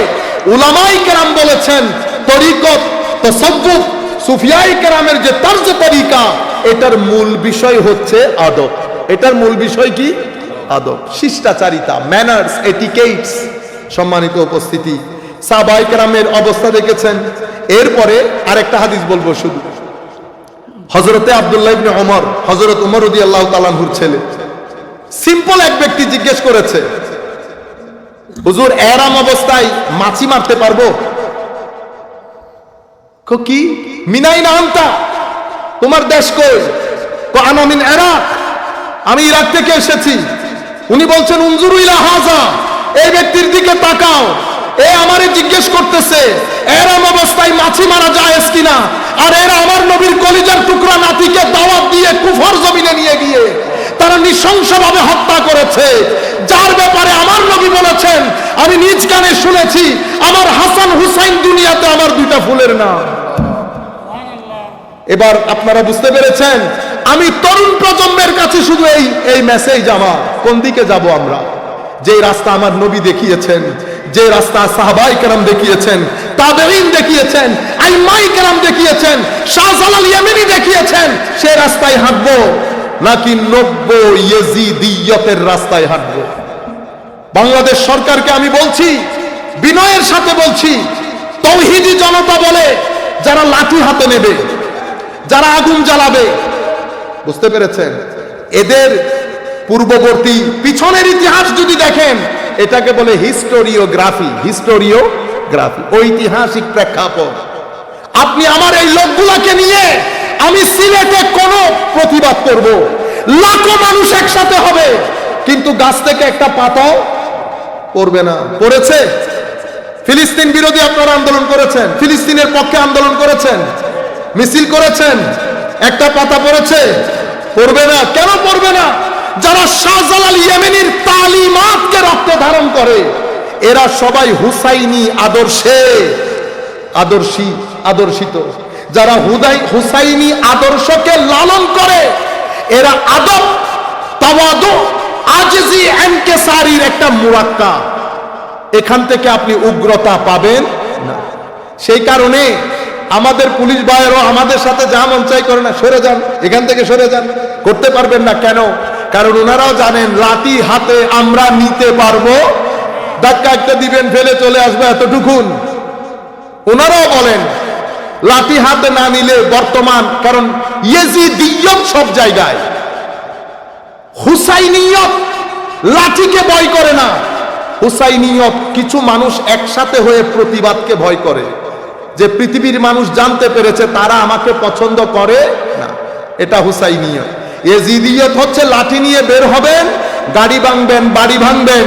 উলামায়ে কেরাম বলেছেন তরিকত, তাসাব্বুফ, সুফিয়ায়ে কেরামের যে তর্জ তরিকা, এটার মূল বিষয় হচ্ছে আদব। এটার মূল বিষয় কি? আদব, শিষ্টাচারিতা, ম্যানার্স, এটিকেটস। সম্মানিত উপস্থিতি, সাহাবায়ে কেরামের অবস্থা দেখেছেন। এরপরে আরেকটা হাদিস বলবো শুধু। হযরতে আব্দুল্লাহ ইবনে ওমর, হযরত ওমর রাদিয়াল্লাহু তাআলা আনহুর ছেলে, সিম্পল এক ব্যক্তি জিজ্ঞেস করেছে, হুজুর এহরাম অবস্থায় মাছি মারতে পারবো? কি মিনাইনা আনতা, তোমার দেশ কই? আনা মিন ইরাক, আমি ইরাক থেকে এসেছি। উনি বলছেন, উনজুরু ইলা হাযা, এই ব্যক্তির দিকে তাকাও, এ আমারে জিজ্ঞেস করতেছে এহরাম অবস্থায় মাছি মারা জায়েজ কিনা। আর এরা আমার নবীর কলিজার টুকরা নাতিকে দাওয়াত দিয়ে কুফর জমিনে নিয়ে গিয়ে তারা নৃশংসভাবে হত্যা করেছে, যার ব্যাপারে আমার নবী বলেছেন, আমি নিজ কানে শুনেছি, আমার হাসান হুসাইন দুনিয়াতে আমার দুইটা ফুলের নাম। এবার আপনারা বুঝতে পেরেছেন, আমি তরুণ প্রজন্মের কাছে শুধু এই মেসেজ আমার, কোন দিকে যাব আমরা? যে রাস্তা আমার নবী দেখিয়েছেন, যে রাস্তা সাহাবায়ে কেরাম দেখিয়েছেন, তাবেঈন দেখিয়েছেন, আইম্মায়ে কেরাম দেখিয়েছেন, শাহজালাল ইয়ামানি দেখিয়েছেন, সেই রাস্তায় হাঁটবো নাকি 90 ইয়েজিদিয়তের রাস্তায় হাঁটবো? বাংলাদেশ সরকারকে আমি বলছি, বিনয়ের সাথে বলছি, তৌহিদি জনতা বলে যারা লাঠি হাতে নেবে, যারা আগুন জ্বালাবে, বুঝতে পেরেছেন? এদের পূর্ববর্তী পিছনের ইতিহাস যদি দেখেন, এটাকে বলে হিস্টোরিওগ্রাফি। হিস্টোরিওগ্রাফি, ঐতিহাসিক প্রেক্ষাপট। আপনি আমার এই লোকগুলাকে নিয়ে আমি সিলেটে কোন প্রতিবাদ করব, লাখো মানুষ একসাথে হবে, কিন্তু গাছ থেকে একটা পাতাও পড়বে না। পড়েছে? ফিলিস্তিন বিরোধী আপনারা আন্দোলন করেছেন, ফিলিস্তিনের পক্ষে আন্দোলন করেছেন, মিছিল করেছেন, একটা পাতা পড়েছে? পড়বে না। কেন পড়বে না? যারা শাহজালাল ইয়ামানির তালিমাতকে রক্তে ধারণ করে, এরা সবাই হুসাইনি আদর্শে আদর্শিত। যারা হুসাইনি আদর্শকে লালন করে, এরা আদব, তাওয়াদু, আজজি, ইনকিসারির একটা মুরাক্কাব। এখান থেকে আপনি উগ্রতা পাবেন না। সেই কারণে আমাদের পুলিশ ভাইয়েরও আমাদের সাথে যা মন চাই করে না, সরে যান, এখান থেকে সরে যান। করতে পারবেন না। কেন? কারণ ওনারাও জানেন লাঠি হাতে আমরা নিতে পারবো, ধাক্কা একটা দিবেন, ফেলে চলে আসবে, এতটুকুন। ওনারাও বলেন লাঠি হাতে না নিলে বর্তমান, কারণ ইয়েজিদিয়ত সব জায়গায়, হুসাইনিয়ত লাঠিকে ভয় করে না, হুসাইনিয়ত কিছু মানুষ একসাথে হয়ে প্রতিবাদকে ভয় করে, যে পৃথিবীর মানুষ জানতে পেরেছে তারা আমাকে পছন্দ করে না, এটা হুসাইনিয়ত। ইয়েজিদিয়ত হচ্ছে লাঠি নিয়ে বের হবেন, গাড়ি ভাঙবেন, বাড়ি ভাঙবেন,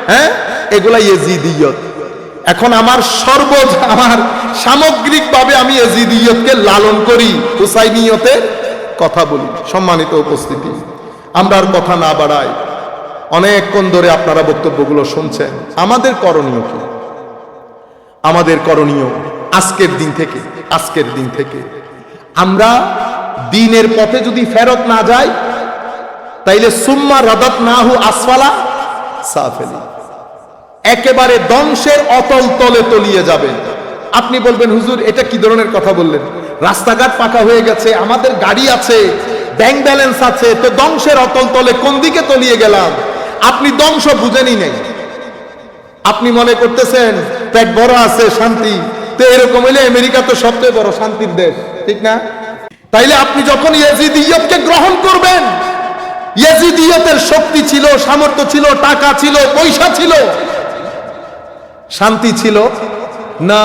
হ্যাঁ, এগুলা ইয়েজিদিয়ত। এখন আমার সামগ্রিকভাবে আমি ইয়েজিদিয়তকে লালন করি, হুসাইনিয়তের কথা বলি। সম্মানিত উপস্থিতি, আমরা আর কথা না বাড়াই, অনেকক্ষণ ধরে আপনারা বক্তব্যগুলো শুনছেন। আমাদের করণীয় কি? আমাদের করণীয় আজকের দিন থেকে আমরা দ্বীনের পথে যদি ফেরত না যাই, তাইলে সুম্মা রাদাতনাহু আসফালা সাফিলিন, একেবারে ধ্বংসের অতল তলে তলিয়ে যাবে। আপনি বলবেন, হুজুর এটা কি ধরনের কথা বললেন? রাস্তাঘাট পাকা হয়ে গেছে, আমাদের গাড়ি আছে, ব্যাংক ব্যালেন্স আছে, তো ধ্বংসের অতল তলে কোন দিকে তলিয়ে গেলাম? আপনি ধ্বংস বুঝেনই নেই। আপনি মনে করতেছেন পেট বড় আছে, শান্তি। তো এরকম হইলে আমেরিকা তো সবচেয়ে বড় শান্তির দেশ, ঠিক না? তাইলে আপনি যখন ইয়েজিদিয়তকে গ্রহণ করবেন, ইয়েজিদিয়তের শক্তি ছিল, সামর্থ্য ছিল, টাকা ছিল, পয়সা ছিল, শান্তি ছিল না।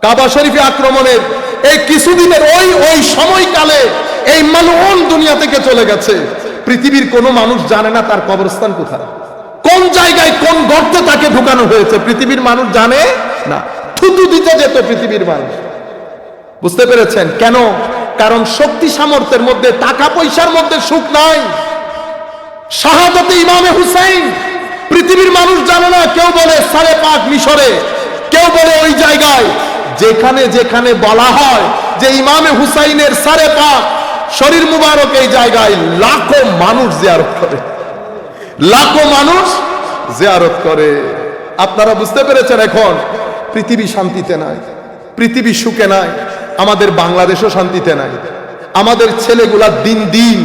কাবা শরীফে আক্রমণের এই কিছুদিনের ওই সময়কালে এই মালউন দুনিয়া থেকে চলে গেছে। পৃথিবীর কোনো মানুষ জানে না তার কবরস্থান কোথায়, কোন জায়গায়, কোন গর্তে তাকে ঢুকানো হয়েছে। পৃথিবীর মানুষ জানে না, থুতু দিতে যেত পৃথিবীর মানুষ। বুঝতে পেরেছেন কেন? কারণ শক্তি সামর্থ্যের মধ্যে, টাকা পয়সার মধ্যে সুখ নাই। শাহাদাতে ইমামে হুসাইন পৃথিবীর মানুষ জানে না। কেউ বলে সাড়ে পাক মিশরে, কেউ বলে ওই জায়গায়। যেখানে যেখানে বলা হয় যে ইমামে হুসাইনের সাড়ে পাক শরীর মুবারক, এই জায়গায় লাখো মানুষ জিয়ারত করে, লাখো মানুষ জিয়ারত করে। আপনারা বুঝতে পেরেছেন এখন পৃথিবী শান্তিতে নাই, পৃথিবী সুখে নাই, আমাদের বাংলাদেশও শান্তিতে নাই। আমাদের ছেলেগুলা দিন দিন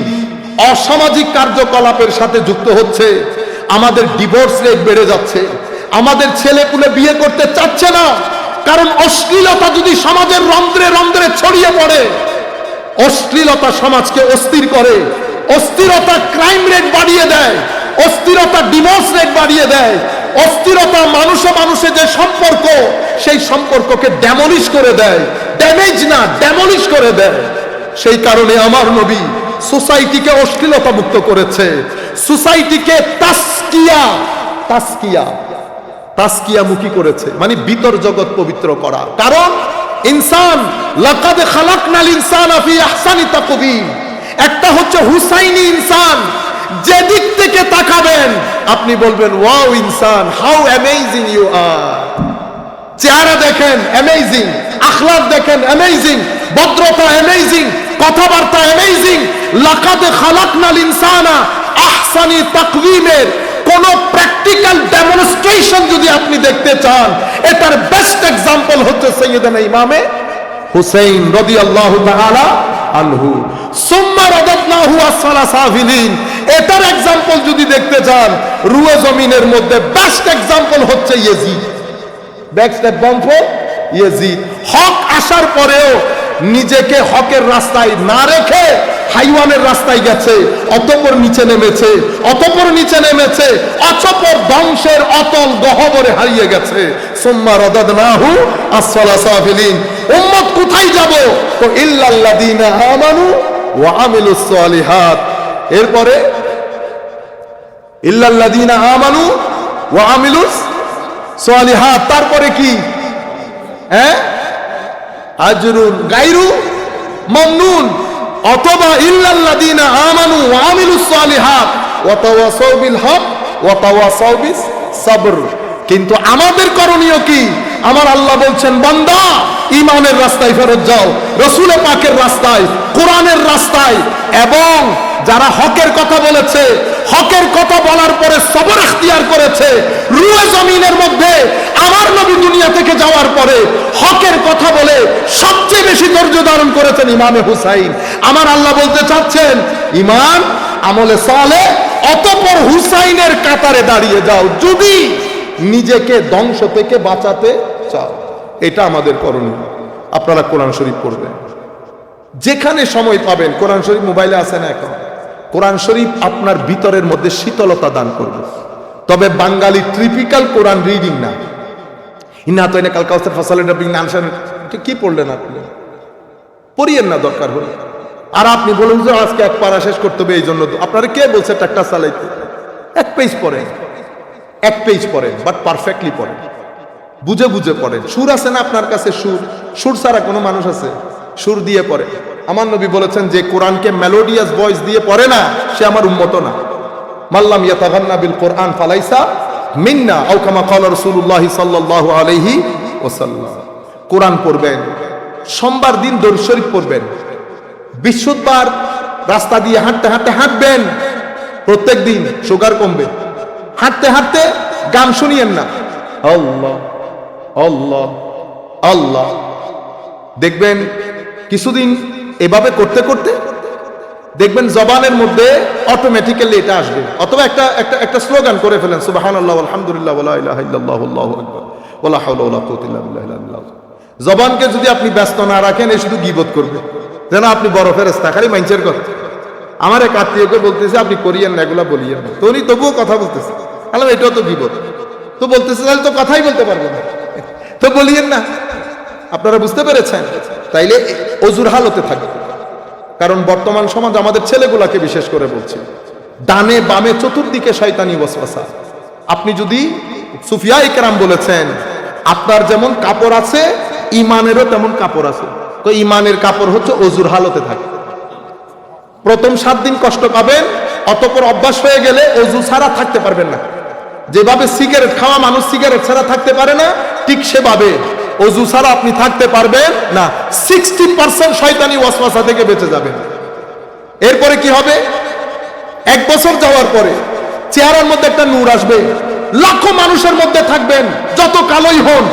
অসামাজিক কার্যকলাপের সাথে যুক্ত হচ্ছে, আমাদের ডিভোর্স রেট বেড়ে যাচ্ছে, আমাদের ছেলেপুলে বিয়ে করতে চাচ্ছে না। কারণ অশ্লীলতা যদি সমাজের রন্ধ্রে রন্ধ্রে ছড়িয়ে পড়ে, অশ্লীলতা সমাজকে অস্থির করে, অস্থিরতা ক্রাইম রেট বাড়িয়ে দেয়, অস্থিরতা ডিভোর্স রেট বাড়িয়ে দেয়, অস্থিরতা মানুষে মানুষে যে সম্পর্ক, সেই সম্পর্ককে ড্যামলিশ করে দেয়, ড্যামেজ না ড্যামলিশ করে দেয়। সেই কারণে আমার নবী সোসাইটিকে অশ্লীলতা মুক্ত করেছে, সোসাইটিকে তাসকিয়া মুখী করেছে, মানে ভিতর জগৎ পবিত্র করা। কারণ ইনসান, লাকাদ খালাকনাল ইনসানা ফি আহসানি তাকওয়িম, একটা হচ্ছে হুসাইনি ইনসান। যে দিক থেকে তাকাবেন আপনি বলবেন, ওয়াও ইনসান, হাউ অ্যামেজিং ইউ আর। চেহারা দেখেন অ্যামেজিং, আখলাক দেখেন অ্যামেজিং, ভদ্রতা অ্যামেজিং, কথাবার্তা অ্যামেজিং। লাকাদ খালাকনাল ইনসানা আহসানি তাকওয়িমের কোন প্র্যাকটিক্যাল ডেমনস্ট্রেশন যদি আপনি দেখতে চান, এটার বেস্ট এক্সাম্পল হচ্ছে সাইয়েদনা ইমামে হুসাইন রাদিয়াল্লাহু তাআলা আনহু। সুম্মা রাদাতনাহু আসফালা সাফিলিন, এটার এক্সাম্পল যদি দেখতে চান, রুয়ে জমিনের মধ্যে বেস্ট এক্সাম্পল হচ্ছে ইয়েজিদ। Best example Yazid. হক আসার পরেও নিজেকে হকের রাস্তায় না রেখে হাইওয়ানের রাস্তায় গেছে, অতঃপর নিচে নেমেছে, অতঃপর নিচে নেমেছে, অতঃপর ধ্বংসের অতল গহ্বরে হারিয়ে গেছে। সুম্মা রাদাদনাহু আসফালা সাফিলিন। উম্মত কোথায় যাব? তো ইল্লাল্লাযীনা আমানু ওয়া আমিলুস সালিহাত। এরপরে ইল্লাল্লাযীনা আমানু ওয়া আমিলুস সালিহাত, তারপরে কি? আজরুন গায়রু মামনুন, অথবা ইল্লাল্লাযীনা আমানু ওয়া আমিলুস সালিহাত ওয়া তাওয়াসাউ বিল হক ওয়া তাওয়াসাউ বিস সবর। কিন্তু আমাদের করণীয় কি? আমার আল্লাহ বলছেন, বান্দা ঈমানের রাস্তায় ফেরত যাও, রাসূল পাকের রাস্তায়, কোরআনের রাস্তায়। এবং যারা হকের কথা বলেছে, হকের কথা বলার পরে সবর ইখতিয়ার করেছে, রুয়ে জমিনের মধ্যে আমার নবী দুনিয়া থেকে যাওয়ার পরে হকের কথা বলে সবচেয়ে বেশি ধৈর্য ধারণ করেছেন ইমামে হুসাইন। আমার আল্লাহ বলতে চাচ্ছেন, ঈমান আমলে সালেহ, অতঃপর হুসাইনের কাতারে দাঁড়িয়ে যাও যদি নিজেকে ধ্বংস থেকে বাঁচাতে চাও। এটা আমাদের করণীয়। আপনারা কোরআন শরীফ পড়বেন, যেখানে সময় পাবেন। কোরআন শরীফ মোবাইলে আছে না এখন? কোরআন শরীফ আপনার ভিতরের মধ্যে শীতলতা দান করবে। তবে বাঙালি ট্রিপিক্যাল কোরআন রিডিং না। ইন্না তো এনে কাল কাউসার ফাসালের ডাবিং আনসার কি পড়লেন আপনি? পড়িয়েন না দরকার হলে। আর আপনি বলুন যে আজকে এক পারা শেষ করতে হবে, এই জন্য আপনারা কে বলছে ট্রাক্টর চালাইতে? এক পেজ পড়েন, বাট পারফেক্টলি পড়েন, বুঝে বুঝে পড়েন। সুর আছে না আপনার কাছে? সুর ছাড়া কোনো মানুষ আছে? সুর দিয়ে পড়ে। আমার নবী বলেছেন যে কোরআনকে মেলোডিয়াস ভয়েস দিয়ে পড়ে না, সে আমার উম্মত না। মাল্লাম ইয়াতাগান্না বিল কোরআন ফালাইসা মিন্না, আও কামা ক্বালা রাসূলুল্লাহ সাল্লাল্লাহু আলাইহি ওয়াসাল্লাম। কোরআন পড়বেন, সোমবার দিন দরুদ শরীফ পড়বেন, বৃহস্পতিবার রাস্তা দিয়ে হাঁটতে হাঁটতে হাঁটবেন, প্রত্যেক দিন সুগার কমবে। হাঁটতে হাঁটতে গান শুনিয়েন না, আল্লাহ আল্লাহ আল্লাহ। দেখবেন কিছুদিন এভাবে করতে করতে দেখবেন জবানের মধ্যে অটোমেটিক্যালি এটা আসবে। অথবা একটা স্লোগান করে ফেলেন, সুবহানাল্লাহ আলহামদুলিল্লাহ ওয়া লা ইলাহা ইল্লাল্লাহ আল্লাহু আকবার ওয়া লা হাওলা ওয়া লা কুওয়াতা ইল্লা বিল্লাহ। জবানকে যদি আপনি ব্যস্ত না রাখেন, এ শুধু গীবত করবে, যেন আপনি বড় ফেরেশতা, খালি মাইন্সের কথা। আমার এক আত্মীয়কে বলতেছে আপনি করিয়েন না, এগুলা বলিয়েন না, তো উনি তবুও কথা বলতেছে। আলাম এটাও তো গীবত, তো বলতেছে তাহলে তো কথাই বলতে পারবো না, তো বলিয়েন না। আপনারা বুঝতে পেরেছেন? তাইলে অজুর হালতে থাকবে। কারণ বর্তমান সমাজ আমাদের ছেলেগুলাকে বিশেষ করে বলছে, ডানে বামে চতুর্দিকে শয়তানি ওয়াসওয়াসা। আপনি যদি সুফিয়া ইকরাম বলেছেন আপনার যেমন কাপড় আছে ইমানেরও তেমন কাপড় আছে। তো ইমানের কাপড় হচ্ছে অজুর হালতে থাকে। প্রথম 7 দিন কষ্ট পাবেন, অতঃপর অভ্যাস হয়ে গেলে অজু ছাড়া থাকতে পারবেন না। যেভাবে সিগারেট খাওয়া মানুষ সিগারেট ছাড়া থাকতে পারে না, ঠিক সেভাবে অজু ছাড়া আপনি থাকতে পারবেন না। 60% শয়তানি ওয়াসওয়াসা থেকে বেঁচে যাবেন। এরপরে কি হবে? 1 বছর যাওয়ার পরে চেহারার মধ্যে একটা নূর আসবে, লাখো মানুষের মধ্যে থাকবেন, যত কালোই হন,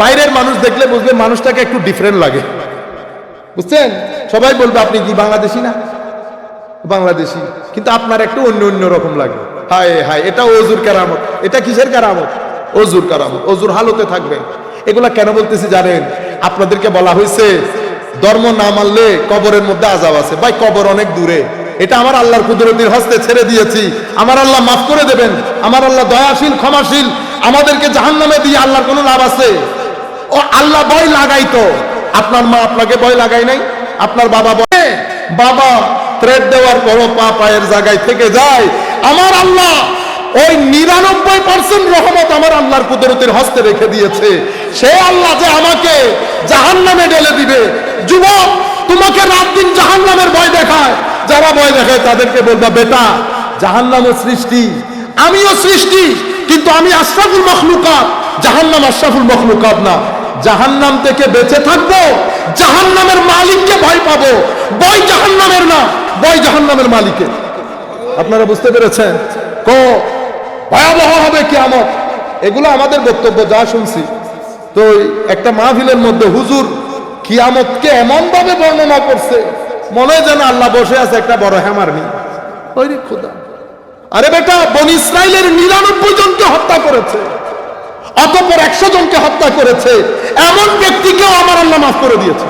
বাইরের মানুষ দেখলে বুঝবে মানুষটাকে একটু ডিফারেন্ট লাগে। বুঝছেন? সবাই বলবে আপনি কি বাংলাদেশি না? বাংলাদেশি, কিন্তু আপনার একটু অন্য রকম লাগে। হায় হায়, এটা অজুর কেরামত। এটা কিসের কেরামত? অজুর কেরামত। অজুর হালতে থাকবেন। এগুলা কেন বলতেছি জানেন? আপনাদেরকে বলা হয়েছে ধর্ম না মানলে কবরের মধ্যে আযাব আছে। ভাই, কবর অনেক দূরে, এটা আমার আল্লাহর কুদরতের হস্তে ছেড়ে দিয়েছি। আমার আল্লাহ মাফ করে দেবেন, আমার আল্লাহ দয়াশীল ক্ষমাশীল। আমাদেরকে জাহান্নামে দিয়ে আল্লাহর কোনো লাভ আছে? ও আল্লাহ ভয় লাগাইতো, আপনার মা আপনাকে ভয় লাগাই নাই? আপনার বাবা বলে, বাবা থ্রেড দেওয়ার পরও পা পায়ের জায়গায় থেকে যায়। আমার আল্লাহ ওই 99% রহমত আমার আল্লাহর কুদরতের হস্তে রেখে দিয়েছে। সে আল্লাহ যে আমাকে জাহান্নামে ঢেলে দিবে। যুবক, তোমাকে রাত দিন জাহান্নামের ভয় দেখায়, যারা ভয় দেখায় তাদেরকে বলবা, বেটা জাহান্নামও সৃষ্টি, আমিও সৃষ্টি, কিন্তু আমি আশরাফুল মখলুকাত, জাহান্নাম আশরাফুল মখলুকাত না। জাহান্নাম থেকে বেঁচে থাকবো, জাহান্নামের মালিককে ভয় পাবো। ভয় জাহান্নামের না, ভয় জাহান্নামের মালিকের। আপনারা বুঝতে পেরেছেন? ভয়াবহ হবে কিয়ামত। এগুলো আমাদের বক্তব্য, যা শুনছি। তো একটা মাহফিলের মধ্যে হুজুর কিয়ামতকে এমন ভাবে বর্ণনা করছে, মনে হয় যেন আল্লাহ বসে আছে একটা বড় হ্যামার নিয়ে। ওরে খোদা, আরে বেটা, বনি ইসরাইলের 99 জনকে হত্যা করেছে, অতঃপর 100 জনকে হত্যা করেছে। এমন ব্যক্তিকেও আমার আল্লাহ মাফ করে দিয়েছে।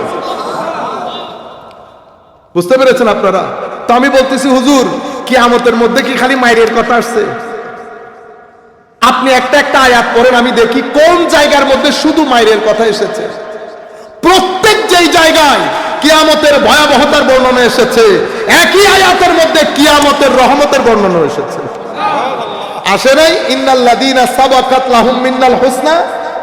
বুঝতে পেরেছেন আপনারা? তো আমি বলতেছি, হুজুর কিয়ামতের মধ্যে কি খালি মায়ের কথা আসছে? আপনি একটা আয়াত পড়েন, আমি দেখি কোন জায়গার মধ্যে শুধু মায়ের কথা এসেছে। প্রত্যেক যেই জায়গায় কিয়ামতের ভয়াবহতার বর্ণনা এসেছে, একই আয়াতের মধ্যে কিয়ামতের রহমতের বর্ণনা এসেছে। আসে নাই? ইন্নাল্লাযীনা সাবাকাত লাহুম মিনাল হুসনা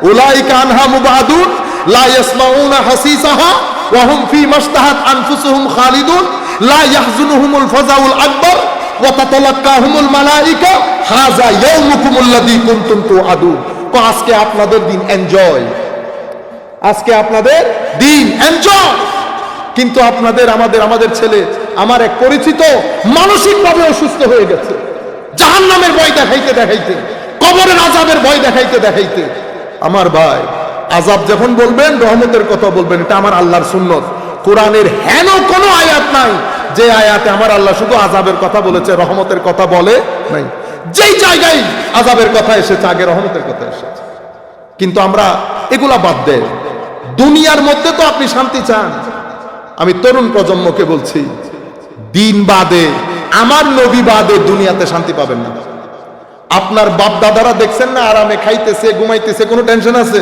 উলাইকা আনহা মুবাদুন লা ইয়াসমাউনা হাসিসাহা ওয়া হুম ফী মাশতাহাত আনফুসুহুম খালিদুন লা ইয়াহজুনুহুমুল ফাযাউল আকবার ওয়া তাতালাক্কাহুমুল মালায়েকা হাযা ইয়াউমুকুমুল্লাযী কুনতুম তুআদুন। তো আজকে আপনাদের দিন, এনজয়। আজকে আপনাদের দিন, এনজয়। কিন্তু আপনাদের আমাদের ছেলে, আমার এক পরিচিত মানসিকভাবে অসুস্থ হয়ে গেছে, জাহান্নামের ভয় দেখাইতে দেখাইতে, কবরের আযাবের ভয় দেখাইতে দেখাইতে। আমার ভাই, আযাব যখন বলবেন রহমতের কথা বলবেন, এটা আমার আল্লাহর সুন্নত। কোরআনের হেন কোনো আয়াত নাই যে আয়াতে আমার আল্লাহ শুধু আযাবের কথা বলেছে, রহমতের কথা বলে নাই। যেই জায়গায় আযাবের কথা এসেছে, আগে রহমতের কথা এসেছে। কিন্তু আমরা এগুলা বাদ দেই। দুনিয়ার মধ্যে তো আপনি শান্তি চান। আমি তরুণ প্রজন্মকে বলছি, দিন বাদে, আমার নবী বাদে দুনিয়াতে শান্তি পাবেন না। আপনার বাপ দাদারা দেখছেন না, আরামে খাইতেছে, ঘুমাইতেছে, কোনো টেনশন আছে?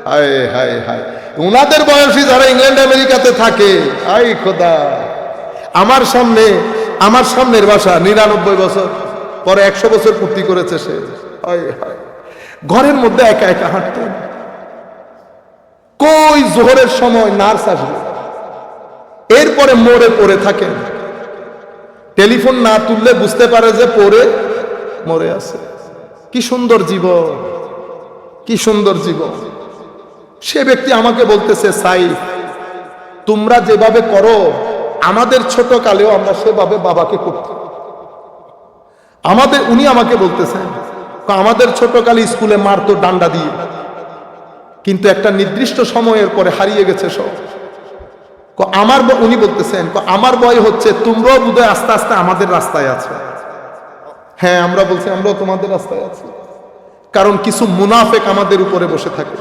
হায় হায় হায়, উনাদের বয়সী যারা ইংল্যান্ড আমেরিকাতে থাকে, আই খোদা, আমার সামনের বাসা, 99 বছর পরে 100 বছর পূর্তি করেছে সে। ঘরের মধ্যে একা একা হাঁটতেন। কই জোহরের সময় নার্স আসবে, এরপরে মোড়ে পড়ে থাকেন। টেলিফোন না তুললে বুঝতে পারে যে পড়ে মরে আছে। কি সুন্দর জীবন, কি সুন্দর জীবন। সে ব্যক্তি আমাকে বলতেছে, সাইফ তোমরা যেভাবে করো আমাদের ছোট কালেও আমরা সেভাবে বাবাকে করতাম। উনি আমাকে বলতেছেন, আমাদের ছোট কালে স্কুলে মারতো ডান্ডা দিয়ে, কিন্তু একটা নির্দিষ্ট সময়ের পরে হারিয়ে গেছে সব। উনি বলতেছেন, আমার ভয় হচ্ছে তোমরাও বোধহয় আস্তে আস্তে আমাদের রাস্তায় আছো। হ্যাঁ, আমরা বলছি আমরাও তোমাদের রাস্তায় আছি, কারণ কিছু মুনাফেক আমাদের উপরে বসে থাকে।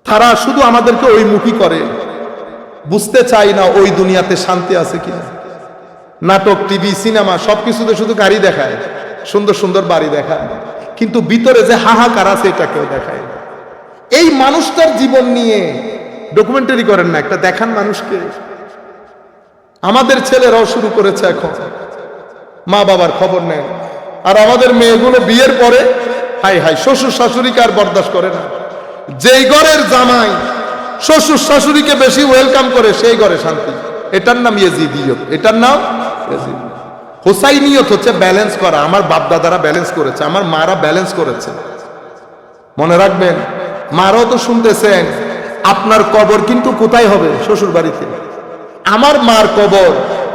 তারা শুধু আমাদেরকে ওই মুখী করে, বুঝতে চাই না ওই দুনিয়াতে শান্তি আছে কিনা। নাটক, টিভি, সিনেমা সবকিছুতে শুধু গাড়ি দেখায়, সুন্দর সুন্দর বাড়ি দেখায়, কিন্তু ভিতরে যে হাহাকার আছে এটা কেউ দেখায় না। এই মানুষটার জীবন নিয়ে ডকুমেন্টারি করেন না, একটা দেখান মানুষকে। আমাদের ছেলেরাও শুরু করেছে এখন, মা বাবার খবর নেন। আর আমাদের মেয়েগুলো বিয়ের পরে হাই হাই শ্বশুর শাশুড়িকে আর বরদাস্ত করে না। যেই ঘরের জামাই শ্বশুর শাশুড়িকে বেশি ওয়েলকাম করে সেই ঘরে শান্তি। এটার নাম ইয়েজিদিয়ত, এটার নাম ইয়েজিদিয়ত। হোসাইনিয়ত হচ্ছে ব্যালেন্স করা। আমার বাপ দাদারা ব্যালেন্স করেছে, আমার মারা ব্যালেন্স করেছে। মনে রাখবেন, মারাও তো শুনতেছেন আপনার কবর কিন্তু কোথায় হবে? শ্বশুর বাড়িতে। আমার মার কবর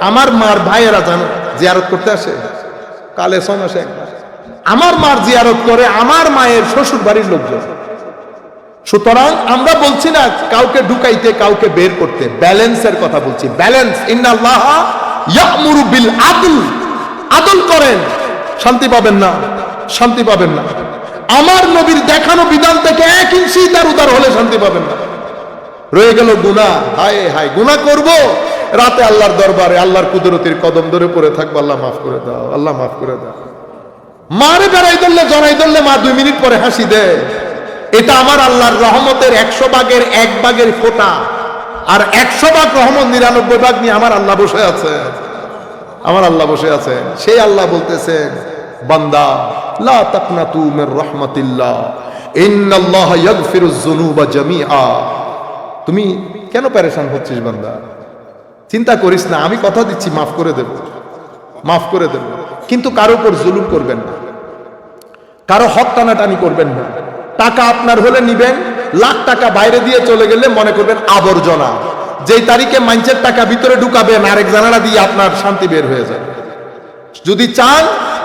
আমার মার ভাইয়েরা জানো জিয়ারত করতে আসে, কালে সমস্যা। আমার মার জিয়ারত করে আমার মায়ের শ্বশুর বাড়ির লোকজন। সুতরাং আমরা বলছি না কাউকে ঢুকাইতে কাউকে বের করতে, ব্যালেন্সের কথা বলছি। ব্যালেন্স, ইন্নাল্লাহ ইয়ামুরু বিল আদল। আদল করেন, শান্তি পাবেন না, শান্তি পাবেন না। আমার নবীর দেখানো বিধান থেকে 1 ইঞ্চি তার উদার হলে শান্তি পাবেন না। রয়ে গেল গুনাহ। হায় হায়, গুনাহ করব, রাতে আল্লাহর দরবারে আল্লাহর কুদরতের কদম ধরে পড়ে থাকবো, আল্লাহ মাফ করে দাও, আল্লাহ মাফ করে দাও। মারে বেড়াই ধরলে জড়াই ধরলে মা 2 মিনিট পরে হাসি দেয়। এটা আমার আল্লাহর রহমতের 100 ভাগের 1 ভাগের ফোঁটা। আর 100 ভাগ রহমত 99 ভাগ নিয়ে আমার আল্লাহ বসে আছে, আমার আল্লাহ বসে আছেন। সেই আল্লাহ বলতেছেন, বান্দা লা তাকনাতু মির রাহমাতিল্লাহ ইন্নাল্লাহা ইয়াগফিরুয যুনুবা জামিআ। তুমি কেন পেরেশান হচ্ছিস বান্দা? চিন্তা করিস না, আমি কথা দিচ্ছি মাফ করে দেব, মাফ করে দেব। কিন্তু কারো উপর জুলুম করবেন না, কারো হক টানাটানি করবেন না। টাকা আপনার হলে নিবেন, লাখ টাকা বাইরে দিয়ে চলে গেলে মনে করবেন আবর্জনা। যেই তারিখে মানুষের টাকা ভিতরে ঢুকাবেন আরেক জানালা দিয়ে আপনার শান্তি বের হয়ে যাবে। যদি চান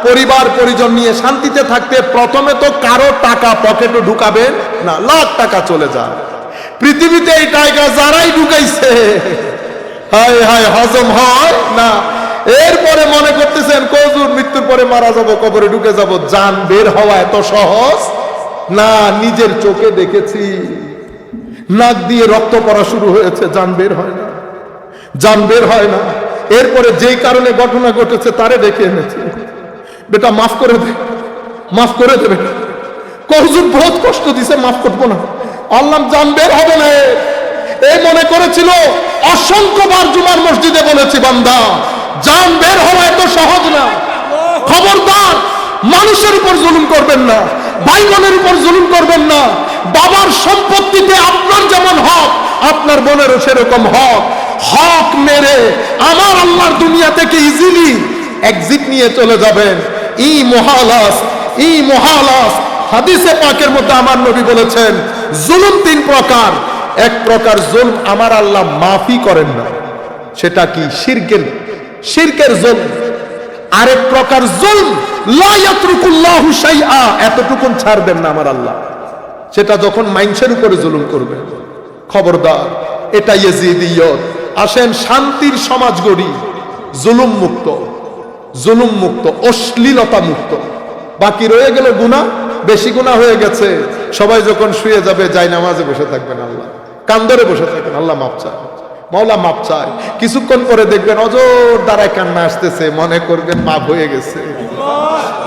পরিবার পরিজন নিয়ে শান্তিতে থাকতে, প্রথমে তো কারো টাকা পকেটে ঢুকাবেন না, লাখ টাকা চলে যায়। পৃথিবীতে এই টাকা যারাই ঢুকাইছে, হায় হায়, হজম হয় না। এরপরে মনে করতেছেন কজুর মৃত্যুর পরে মারা যাব, কবরে ঢুকে যাব। জান বের হওয়া এত সহজ না। নিজের চোখে দেখেছি, নাক দিয়ে রক্ত পড়া শুরু হয়েছে, জান বের হয় না, জান বের হয় না। এরপরে যেই কারণে ঘটনা ঘটেছে তারে ডেকে এনেছে, বেটা মাফ করে দে, মাফ করে দে বেটা। কজুর বহুত কষ্ট দিছে, মাফ করবো না। আল্লাহ জান বের হবে না। এই মনে করেছিল। অসংখ্যবার জুমার মসজিদে বলেছি, বান্দা জান বের হওয়া এত সহজ না। খবরদার, মানুষের উপর জুলুম করবেন না, ভাই বোনের উপর জুলুম করবেন না। বাবার সম্পত্তিতে আপনার যেমন হক, আপনার বোনেরও সেরকম হক। হক মেরে আমার আল্লাহর দুনিয়া থেকে ইজিলি এক্সিট নিয়ে চলে যাবেন। ই মহালাস হাদিসে পাকের মধ্যে আমার নবী বলেছেন, জুলুম 3 প্রকার। এক প্রকার জুলম আমার আল্লাহ মাফি করেন না, সেটা কি? শিরকের জুলম। আরেক প্রকার জুলম লা ইয়াতরুকুল্লাহু শাইআ, এতটুকুন ছাড়বেন না আমার আল্লাহ, সেটা যখন মানুষের উপরে জুলুম করবে। খবরদার, এটা ইয়েজিদিয়ত। আসেন শান্তির সমাজ গড়ি, জুলুম মুক্ত, জুলুম মুক্ত, অশ্লীলতা মুক্ত। বাকি রয়ে গেল গুনাহ, বেশি গুনাহ হয়ে গেছে। সবাই যখন শুয়ে যাবে যাই নামাজে বসে থাকবেন, আল্লাহ কান্দরে বসে থাকবেন, আল্লাহ মাপ চায়, মাওলা মাপ চায়। কিছুক্ষণ পরে দেখবেন অজর দ্বারায় কান্না আসতেছে, মনে করবেন মাপ হয়ে গেছে,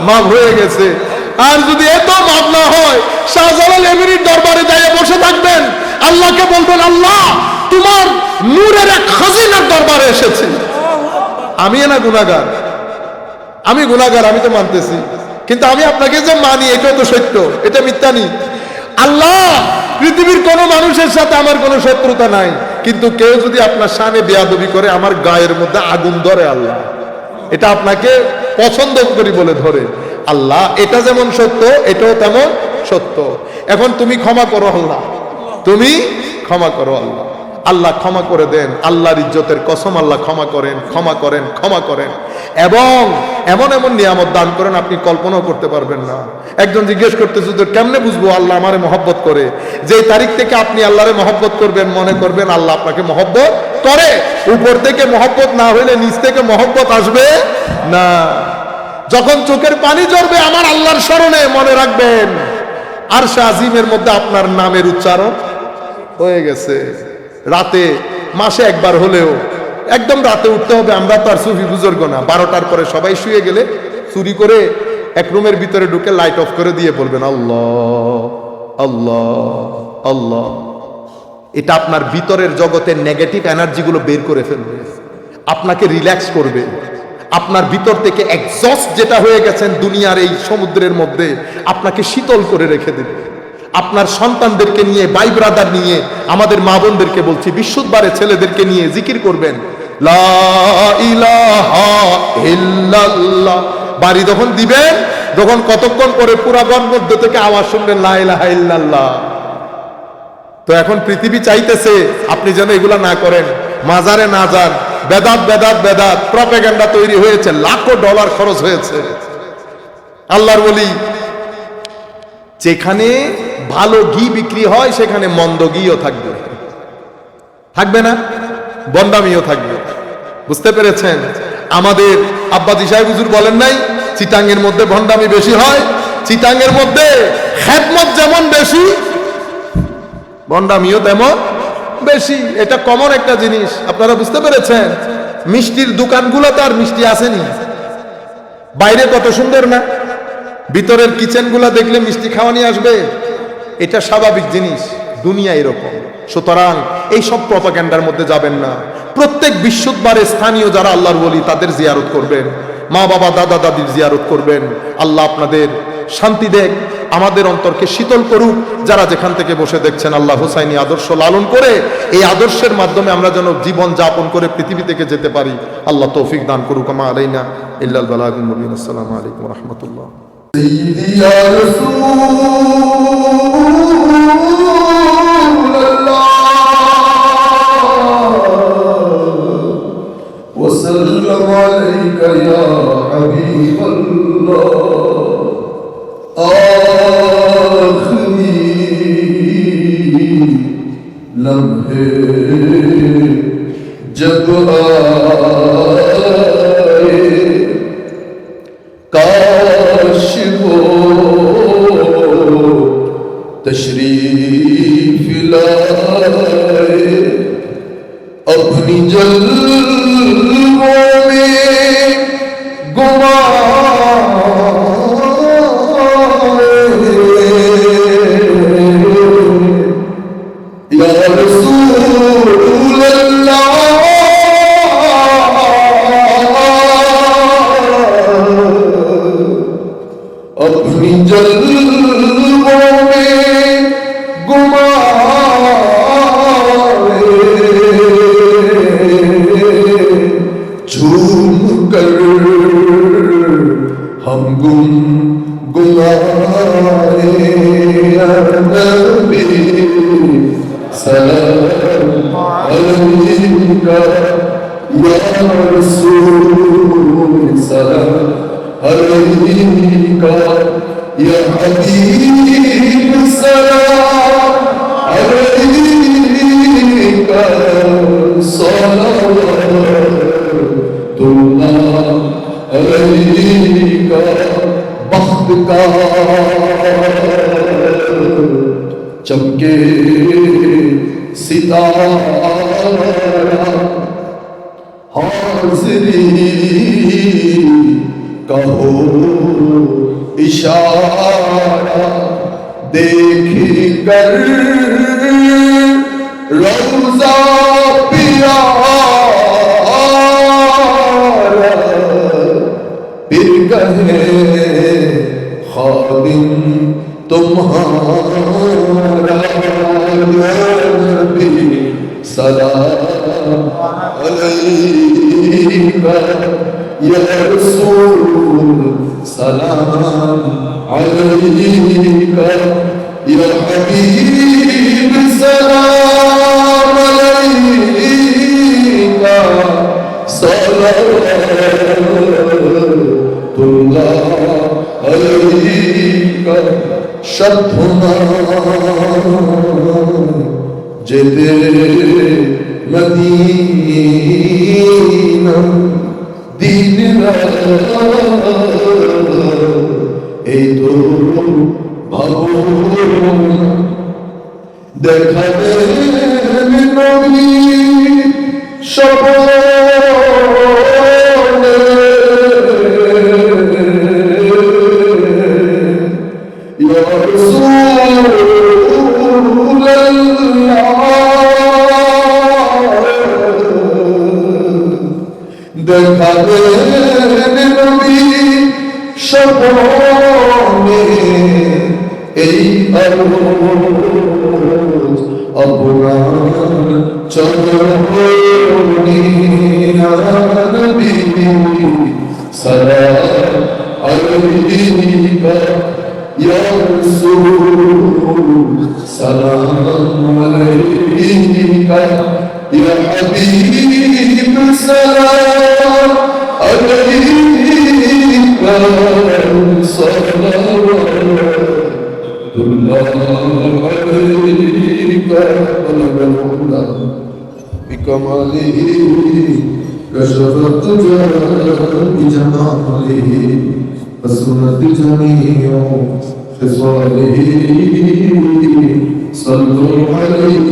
মাপ হয়ে গেছে। আর যদি এত মাপ না হয়, শাহজালাল এমিরির দরবারে যাইয়া বসে থাকবেন, আল্লাহকে বলবেন, আল্লাহ তোমার নূরের এক খাজিনার দরবারে এসেছি। আমি না গুনাহগার, আমি গুনাহগার, আমি তো মানতেছি, কিন্তু আমি আপনাকে যে মানি এটা তো সত্য, এটা মিথ্যা নেই। আল্লাহ, পৃথিবীর কোন মানুষের সাথে আমার কোনো শত্রুতা নাই, কিন্তু কেউ যদি আপনার শানে বেয়াদবি করে আমার গায়ের মধ্যে আগুন ধরে, আল্লাহ এটা আপনাকে পছন্দ করি বলে ধরে। আল্লাহ, এটা যেমন সত্য এটাও তেমন সত্য। এখন তুমি ক্ষমা করো আল্লাহ, তুমি ক্ষমা করো আল্লাহ। আল্লাহ ক্ষমা করে দেন, আল্লাহর ইজ্জতের কসম আল্লাহ ক্ষমা করেন, ক্ষমা করেন, ক্ষমা করেন, এবং এমন এমন নিয়ামত দান করেন আপনি কল্পনাও করতে পারবেন না। একজন জিজ্ঞেস করতেছে তো কেমনে বুঝবো আল্লাহ আমারে মহব্বত করে? যেই তারিখ থেকে আপনি আল্লাহরে মহব্বত করবেন, মনে করবেন আল্লাহ আপনাকে মহব্বত করে। উপর থেকে মহব্বত না হইলে নিচ থেকে মহব্বত আসবে না। যখন চোখের পানি ঝরবে আমার আল্লাহর স্মরণে, মনে রাখবেন আরশে আজিমের মধ্যে আপনার নামের উচ্চারণ হয়ে গেছে। রাতে মাসে একবার হলেও একদম রাতে উঠতে হবে। আমরা তো আর সুফি বুজুর্গ না, 12টার পরে সবাই শুয়ে গেলে চুরি করে এক রুমের ভিতরে ঢুকে লাইট অফ করে দিয়ে বলবেন আল্লাহ আল্লাহ আল্লাহ। এটা আপনার ভিতরের জগতের নেগেটিভ এনার্জিগুলো বের করে ফেলবে, আপনাকে রিল্যাক্স করবে। আপনার ভিতর থেকে এক্সস্ট যেটা হয়ে গেছেন দুনিয়ার এই সমুদ্রের মধ্যে, আপনাকে শীতল করে রেখে দেবে। আপনার সন্তানদেরকে নিয়ে, ভাই ব্রাদার নিয়ে, আমাদের মা বোনদেরকে বলছি বিশুদ্ধবারে ছেলেদেরকে নিয়ে জিকির করবেন লা ইলাহা ইল্লাল্লাহ। বাড়ি যখন দিবেন, যখন কতক্ষণ পরে পুরা ঘর মধ্যে থেকে আওয়াজ শুনবেন লা ইলাহা ইল্লাল্লাহ। তো এখন পৃথিবী চাইতেছে আপনি যেন এগুলা না করেন, মাজারে না যান। বেদাত বেদাত বেদাত প্রপাগান্ডা তৈরি হয়েছে, লাখো ডলার খরচ হয়েছে। আল্লাহর ওলি, যেখানে ভালো ঘি বিক্রি হয় সেখানে মন্দ ঘিও থাকবে, থাকবে না? বন্ডামিও থাকবে। বুঝতে পেরেছেন? আমাদের আব্বাজি সাহেব হুজুর বলেন নাই চিটাঙ্গের মধ্যে ভন্ডামি বেশি হয়। চিটাঙ্গের মধ্যে খেদমত যেমন বেশি, ভন্ডামিও তেমন বেশি। এটা কমন একটা জিনিস, আপনারা বুঝতে পেরেছেন? মিষ্টির দোকানগুলোতে আর মিষ্টি আসেনি, বাইরে কত সুন্দর না, ভিতরের কিচেনগুলো দেখলে মিষ্টি খাওয়া নিয়ে আসবে। এটা স্বাভাবিক জিনিস, দুনিয়া এরকম। সুতরাং এই সব প্রপাগান্ডার মধ্যে যাবেন না। প্রত্যেক বিশুদ্ধবারে স্থানীয় যারা আল্লাহর ওলি তাদের জিয়ারত করবেন, মা বাবা দাদা দাদির জিয়ারত করবেন। আল্লাহ আপনাদের শান্তি দেখ, আমাদের অন্তরকে শীতল করুক। যারা যেখান থেকে বসে দেখছেন, আল্লাহ হুসাইনি আদর্শ লালন করে এই আদর্শের মাধ্যমে আমরা যেন জীবন যাপন করে পৃথিবী থেকে যেতে পারি। আল্লাহ তৌফিক দান করুক। মা আলাইনা ইল্লাল বালাগুল মুবিন। আসসালামু আলাইকুম ওয়া রাহমাতুল্লাহ। سيدي يا رسول الله وسلم عليك يا حبيب الله آخری لمحے جب آئے काश वो तशरीफ लाए अपनी जल्वों में गुमाए या रसूल अल्लाह अपनी जल्वों में गुमाए झूम कर हम गुनगुनाए या नबी सलाम अलैका या रसूल सलाम अलैका या हबीब सलाम अलैका सलावतुल्लाह अलैका बख्त का चमके सितारा हाज़री कहो इशारा देख कर रौज़ा प्यारा फिर कहे खादिम तुम्हारा या नबी सलाम अलैका या रसूल सलाम अलैका या हबीब सलाम अलैका सलावतुल्लाह अलैका शब्दुना जेते मदीना दिन এই তো ভাবনা দেখাবেন নবী স্বপ্নে ইয়া রাসূলুল্লাহ দেখাবেন নবী স্বপ্নে এই আরোজ আপনার চরণে নবী সালাম আলাইকা ইয়া রাসূল সালাম আলাইকা ইয়া হাবিব সালাম আলাইকা بكماله كشف الدجى بجماله فسنت جميع خصاله صلوا عليه